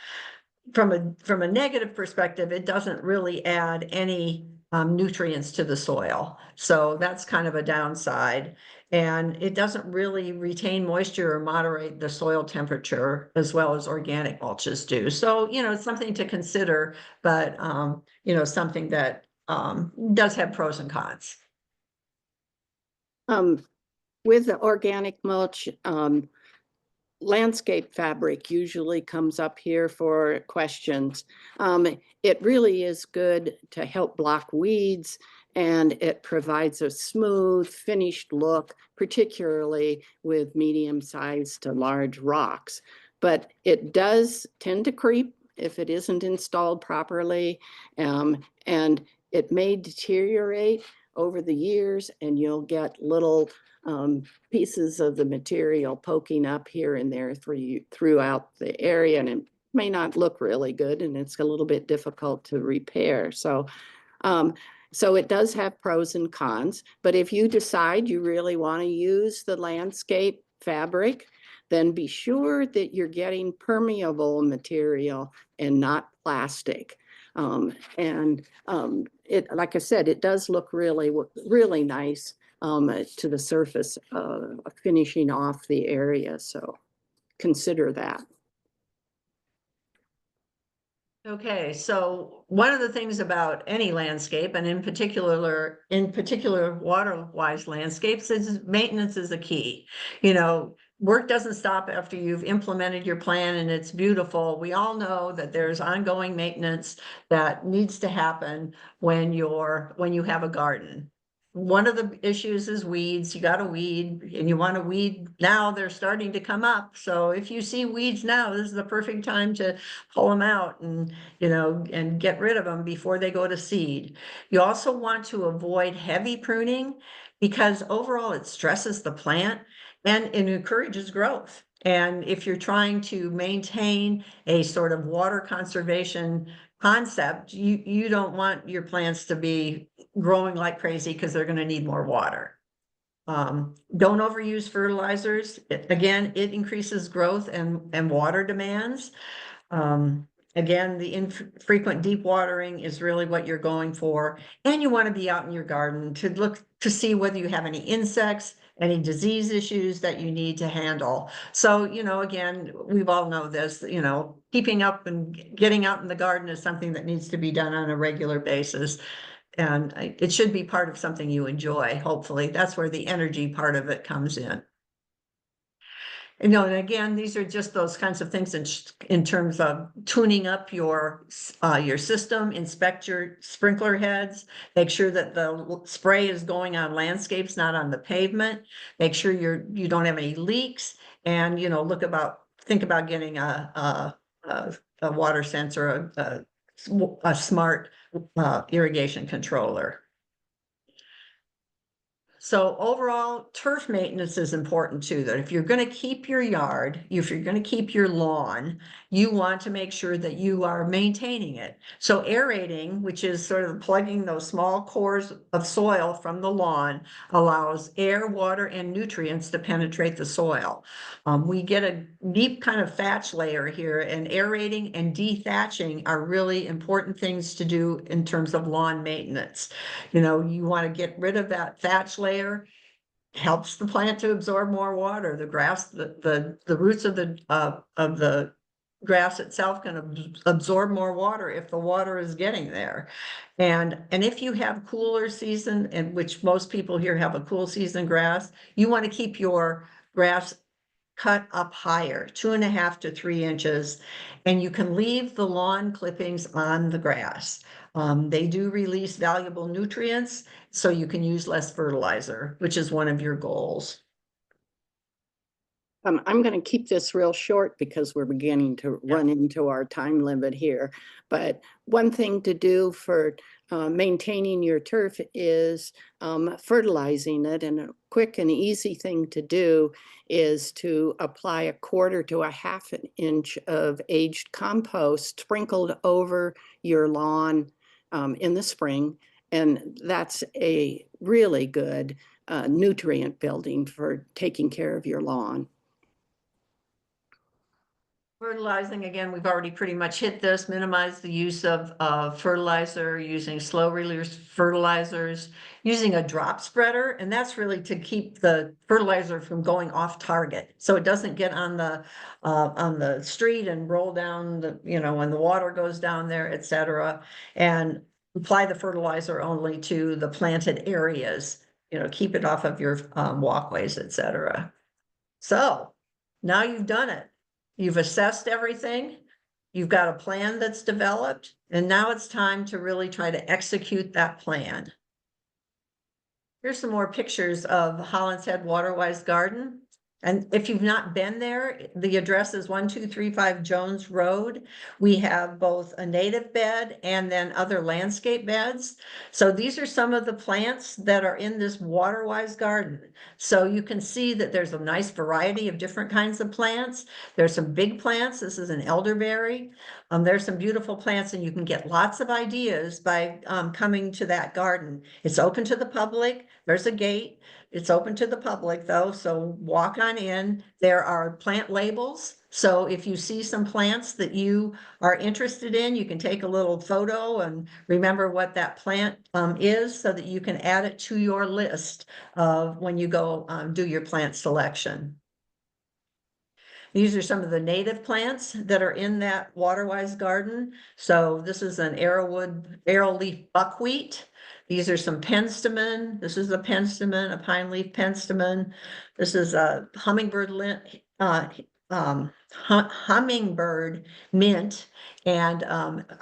From a negative perspective, it doesn't really add any nutrients to the soil. So that's kind of a downside. And it doesn't really retain moisture or moderate the soil temperature as well as organic mulches do. So, it's something to consider, but, something that does have pros and cons. With the organic mulch, landscape fabric usually comes up here for questions. It really is good to help block weeds, and it provides a smooth, finished look, particularly with medium-sized to large rocks. But it does tend to creep if it isn't installed properly, and it may deteriorate over the years, and you'll get little pieces of the material poking up here and there throughout the area, and it may not look really good, and it's a little bit difficult to repair. So it does have pros and cons, but if you decide you really want to use the landscape fabric, then be sure that you're getting permeable material and not plastic. It, like I said, it does look really, really nice to the surface, finishing off the area. So consider that. Okay, so one of the things about any landscape, and in particular water-wise landscapes, is maintenance is a key. You know, work doesn't stop after you've implemented your plan and it's beautiful. We all know that there's ongoing maintenance that needs to happen when you have a garden. One of the issues is weeds. You got to weed and you want to weed now. They're starting to come up. So if you see weeds now, this is the perfect time to pull them out and, and get rid of them before they go to seed. You also want to avoid heavy pruning because overall it stresses the plant and it encourages growth. And if you're trying to maintain a sort of water conservation concept, you don't want your plants to be growing like crazy because they're going to need more water. Don't overuse fertilizers. Again, it increases growth and water demands. Again, the infrequent deep watering is really what you're going for. And you want to be out in your garden to look to see whether you have any insects, any disease issues that you need to handle. So, again, we've all know this, keeping up and getting out in the garden is something that needs to be done on a regular basis. And it should be part of something you enjoy, hopefully. That's where the energy part of it comes in. And again, these are just those kinds of things in terms of tuning up your system, inspect your sprinkler heads, make sure that the spray is going on landscapes, not on the pavement. Make sure you don't have any leaks, and think about getting a water sensor, a smart irrigation controller. So overall, turf maintenance is important too, that if you're going to keep your yard, if you're going to keep your lawn, you want to make sure that you are maintaining it. So aerating, which is sort of plugging those small cores of soil from the lawn, allows air, water, and nutrients to penetrate the soil. We get a deep kind of thatch layer here, and aerating and dethatching are really important things to do in terms of lawn maintenance. You want to get rid of that thatch layer, helps the plant to absorb more water. The grass, the roots of the grass itself can absorb more water if the water is getting there. And if you have cooler season, and which most people here have a cool season grass, you want to keep your grass cut up higher, 2.5 to 3 inches, and you can leave the lawn clippings on the grass. They do release valuable nutrients, so you can use less fertilizer, which is one of your goals. I'm going to keep this real short because we're beginning to run into our time limit here. But one thing to do for maintaining your turf is fertilizing it. And a quick and easy thing to do is to apply 1/4 to 1/2 inch of aged compost sprinkled over your lawn in the spring. And that's a really good nutrient building for taking care of your lawn. Fertilizing, again, we've already pretty much hit this, minimize the use of fertilizer, using slow release fertilizers, using a drop spreader, and that's really to keep the fertilizer from going off target. So it doesn't get on the street and roll down when the water goes down there, etc. And apply the fertilizer only to the planted areas, keep it off of your walkways, etc. So now you've done it. You've assessed everything. You've got a plan that's developed, and now it's time to really try to execute that plan. Here's some more pictures of Holland's Head Waterwise Garden. And if you've not been there, the address is 1235 Jones Road. We have both a native bed and then other landscape beds. So these are some of the plants that are in this Waterwise garden. So you can see that there's a nice variety of different kinds of plants. There's some big plants. This is an elderberry. There's some beautiful plants and you can get lots of ideas by coming to that garden. It's open to the public. There's a gate. It's open to the public though, so walk on in. There are plant labels. So if you see some plants that you are interested in, you can take a little photo and remember what that plant is so that you can add it to your list of when you go do your plant selection. These are some of the native plants that are in that waterwise garden. So this is an arrowleaf buckwheat. These are some penstemon. This is a penstemon, a pine leaf penstemon. This is a hummingbird mint and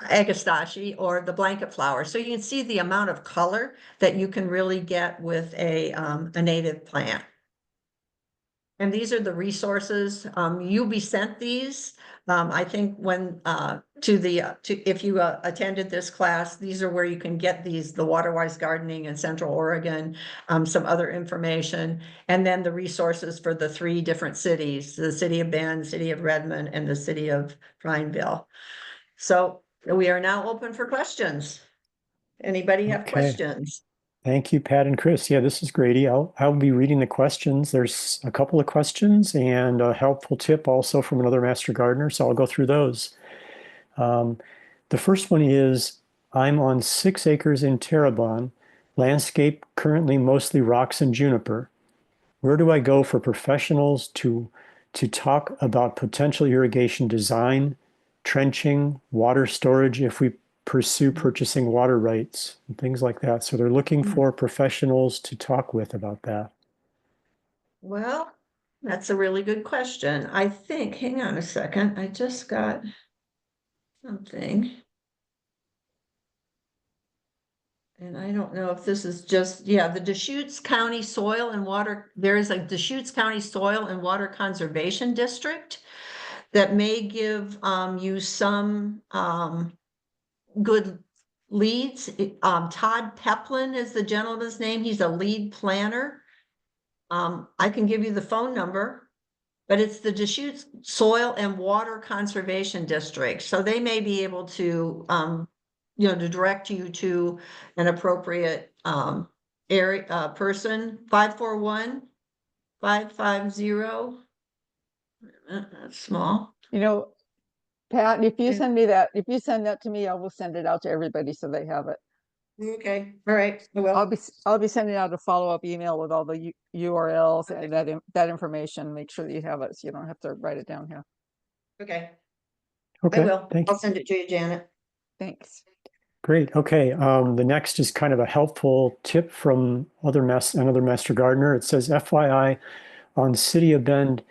agastache or the blanket flower. So you can see the amount of color that you can really get with a native plant. And these are the resources. You'll be sent these. I think when if you attended this class, these are where you can get these, the Waterwise Gardening in Central Oregon, some other information, and then the resources for the 3 different cities, the city of Bend, city of Redmond, and the city of Prineville. So we are now open for questions. Anybody have Okay. questions? Thank you, Pat and Chris. Yeah, this is Grady. I'll be reading the questions. There's a couple of questions and a helpful tip also from another master gardener, so I'll go through those. The first one is, I'm on 6 acres in Terrebonne, landscape currently mostly rocks and juniper. Where do I go for professionals to talk about potential irrigation design, trenching, water storage if we pursue purchasing water rights and things like that? So they're looking for professionals to talk with about that. Well, that's a really good question. I think, hang on a second, I just got something. And I don't know if this is just, yeah, the Deschutes County Soil and Water, there is a Deschutes County Soil and Water Conservation District that may give you some good leads. Todd Peplin is the gentleman's name. He's a lead planner. I can give you the phone number, but it's the Deschutes Soil and Water Conservation District. So they may be able to, to direct you to an appropriate area person. 541-550. That's small. You know, Pat, if you send that to me, I will send it out to everybody so they have it. Okay, all right. Well, I'll be sending out a follow-up email with all the URLs and that information. Make sure that you have it so you don't have to write it down here. okay. Okay, I will. thank you. I'll send it to you, Janet. Thanks. Great. Okay. The next is kind of a helpful tip from another master gardener. It says, FYI, on City of Bend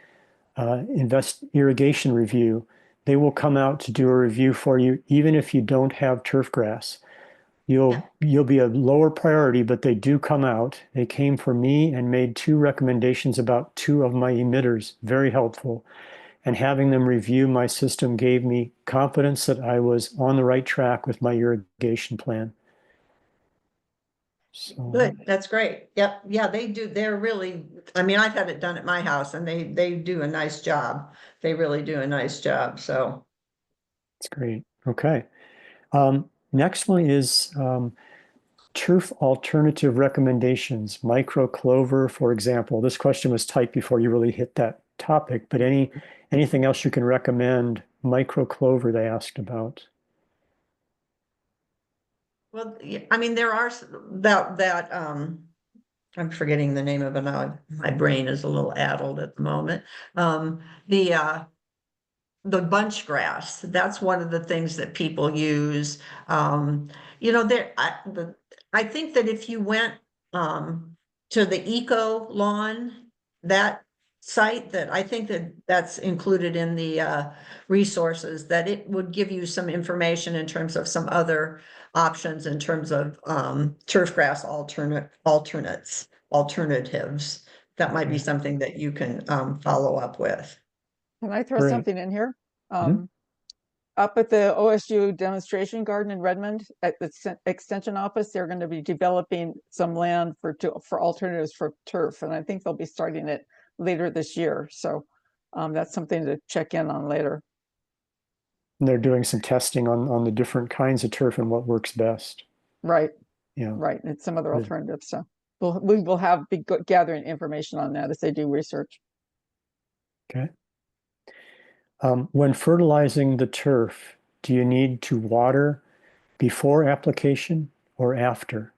irrigation review, they will come out to do a review for you, even if you don't have turf grass. You'll be a lower priority, but they do come out. They came for me and made 2 recommendations about 2 of my emitters. Very helpful. And having them review my system gave me confidence that I was on the right track with my irrigation plan. So, Good, that's great. Yep, yeah, they do. They're really, I mean, I've had it done at my house and they do a nice job. They really do a nice job, so. that's great. Okay. Next one is turf alternative recommendations, micro clover, for example. This question was typed before you really hit that topic, but anything else you can recommend? Micro clover they asked about. Well, I mean, there are that I'm forgetting the name of it now. My brain is a little addled at the moment. The bunch grass, that's one of the things that people use. I think that if you went to the Eco Lawn, that site, that I think that's included in the resources, that it would give you some information in terms of some other options in terms of turf grass alternatives. That might be something that you can follow up with. Can I throw Great. something in here? Mhm. Up at the OSU demonstration garden in Redmond, at the extension office, they're going to be developing some land for alternatives for turf, and I think they'll be starting it later this year. So that's something to check in on later. And they're doing some testing on the different kinds of turf and what works best. Right, Yeah. right, and some other Good. alternatives, so we will be gathering information on that as they do research. Okay. When fertilizing the turf, do you need to water before application or after?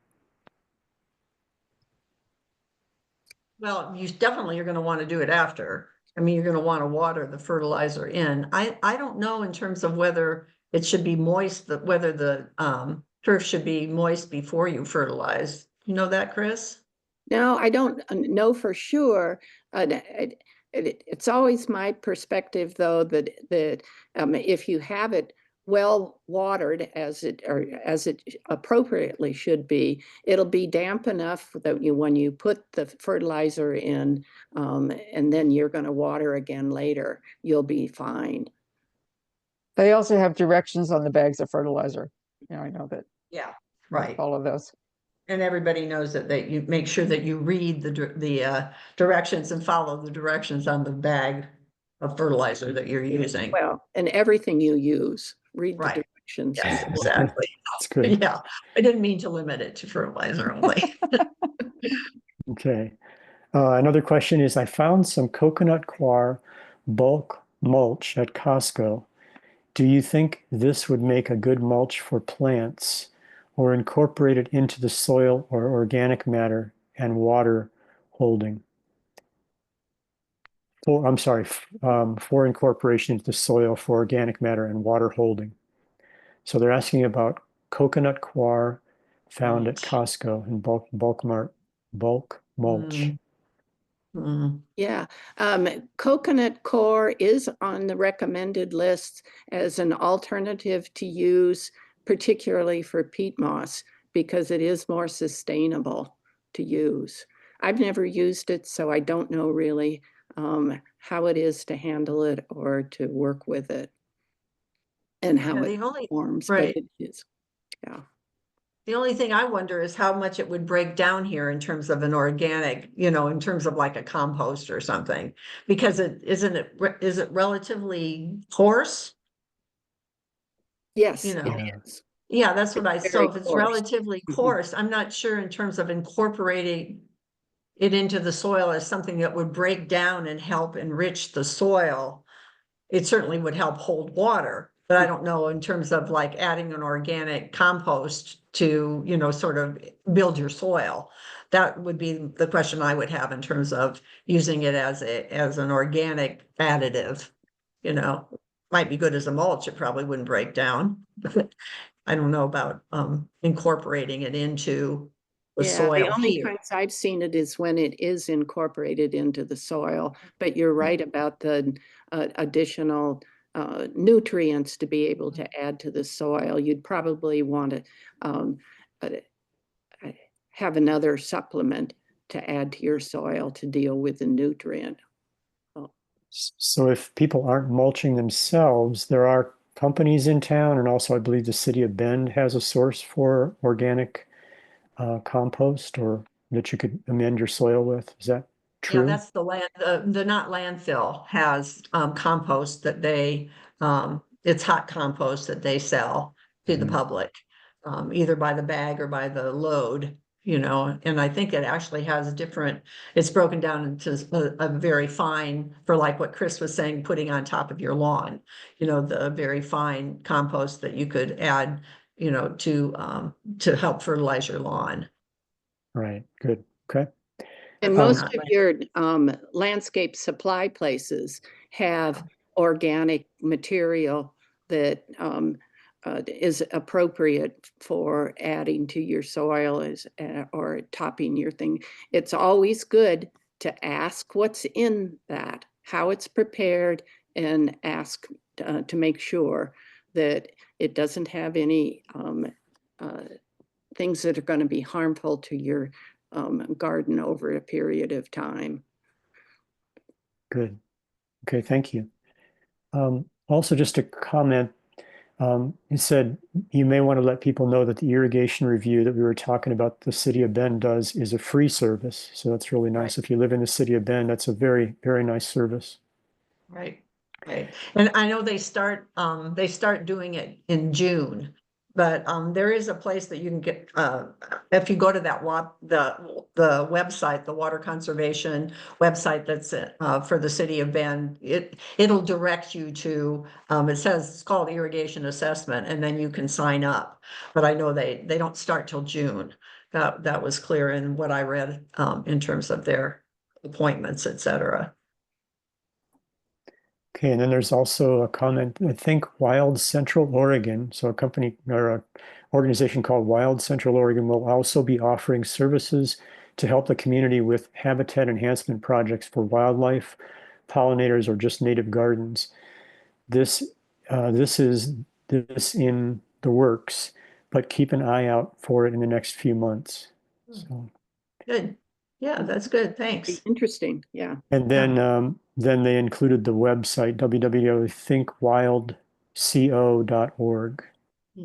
Well, you definitely are gonna want to do it after. I mean, you're gonna want to water the fertilizer in. I don't know in terms of whether it should be moist, whether the turf should be moist before you fertilize. You know that, Chris? No, I don't know for sure. It's always my perspective, though, that if you have it well watered as it appropriately should be, it'll be damp enough that when you put the fertilizer in, and then you're going to water again later, you'll be fine. They also have directions on the bags of fertilizer. I know that. Yeah, right. All of those. And everybody knows that you make sure that you read the directions and follow the directions on the bag of fertilizer that you're using. Well, and everything you use, read the Right. directions. Yes, exactly. That's good. Yeah, I didn't mean to limit it to fertilizer only. Okay. Another question is, I found some coconut coir bulk mulch at Costco. Do you think this would make a good mulch for plants or incorporate it into the soil or organic matter and water holding? I'm sorry, for incorporation into the soil for organic matter and water holding. So they're asking about coconut coir found at Costco in bulk mulch. Mm. Yeah, coconut coir is on the recommended list as an alternative to use, particularly for peat moss, because it is more sustainable to use. I've never used it, so I don't know really how it is to handle it or to work with it and how Yeah, it forms, right. but it is, yeah. The only thing I wonder is how much it would break down here in terms of an organic, in terms of like a compost or something, because is it relatively coarse? Yes, You know, it is. yeah, that's what so Very if it's coarse. relatively coarse, I'm not sure in terms of incorporating it into the soil as something that would break down and help enrich the soil. It certainly would help hold water, but I don't know in terms of like adding an organic compost to, sort of build your soil. That would be the question I would have in terms of using it as an organic additive, might be good as a mulch. It probably wouldn't break down. I don't know about incorporating it into the Yeah, the soil only here. times I've seen it is when it is incorporated into the soil, but you're right about the additional nutrients to be able to add to the soil. You'd probably want to uh, have another supplement to add to your soil to deal with the nutrient. So if people aren't mulching themselves, there are companies in town, and also I believe the city of Bend has a source for organic compost or that you could amend your soil with. Is that Yeah, true? that's the not landfill has compost that it's hot compost that they sell to the Mhm. public, either by the bag or by the load, and I think it actually has it's broken down into a very fine, for like what Chris was saying, putting on top of your lawn, the very fine compost that you could add, to help fertilize your lawn. Right, good, okay. And Oh, most not of your landscape supply places have organic material that is appropriate for adding to your soil or topping your thing. It's always good to ask what's in that, how it's prepared, and ask to make sure that it doesn't have any things that are going to be harmful to your garden over a period of time. Good. Okay, thank you. Also, just a comment. You said you may want to let people know that the irrigation review that we were talking about the city of Bend does is a free service. So that's really nice. Right. If you live in the city of Bend, that's a very, very nice service. Right. Right, and I know they start doing it in June. But there is a place that you can get, if you go to that the website, the water conservation website that's for the city of Bend, it'll direct you to, it says it's called irrigation assessment, and then you can sign up. But I know they don't start till June. That was clear in what I read in terms of their appointments, et cetera. Okay, and then there's also a comment, I think Wild Central Oregon, so a company or a organization called Wild Central Oregon will also be offering services to help the community with habitat enhancement projects for wildlife, pollinators, or just native gardens. This is in the works, but keep an eye out for it in the next few months. So. Good. Yeah, that's good. Thanks. Interesting, yeah. And then they included the website www.thinkwildco.org.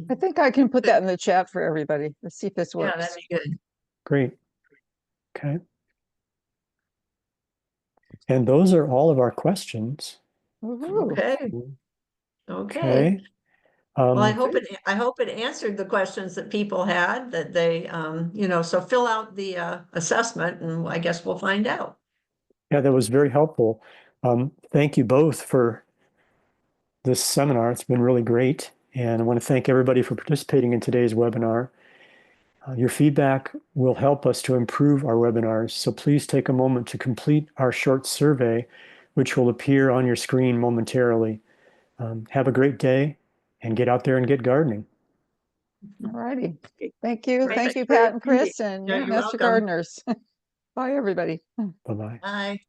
I think I can put that in the chat for everybody. Let's see if this Yeah, works. that'd be good. Great. Okay. And those are all of our questions. Woohoo. Okay, okay. Okay. Well, I hope it answered the questions that people had, that they, so fill out the assessment and I guess we'll find out. Yeah, that was very helpful. Thank you both for this seminar. It's been really great. And I want to thank everybody for participating in today's webinar. Your feedback will help us to improve our webinars. So please take a moment to complete our short survey, which will appear on your screen momentarily. Have a great day and get out there and get gardening. All righty. Thank you. Right. Thank you, Pat and Chris, and Yeah, you're Master welcome. Gardeners. Bye, everybody. Bye-bye. Bye.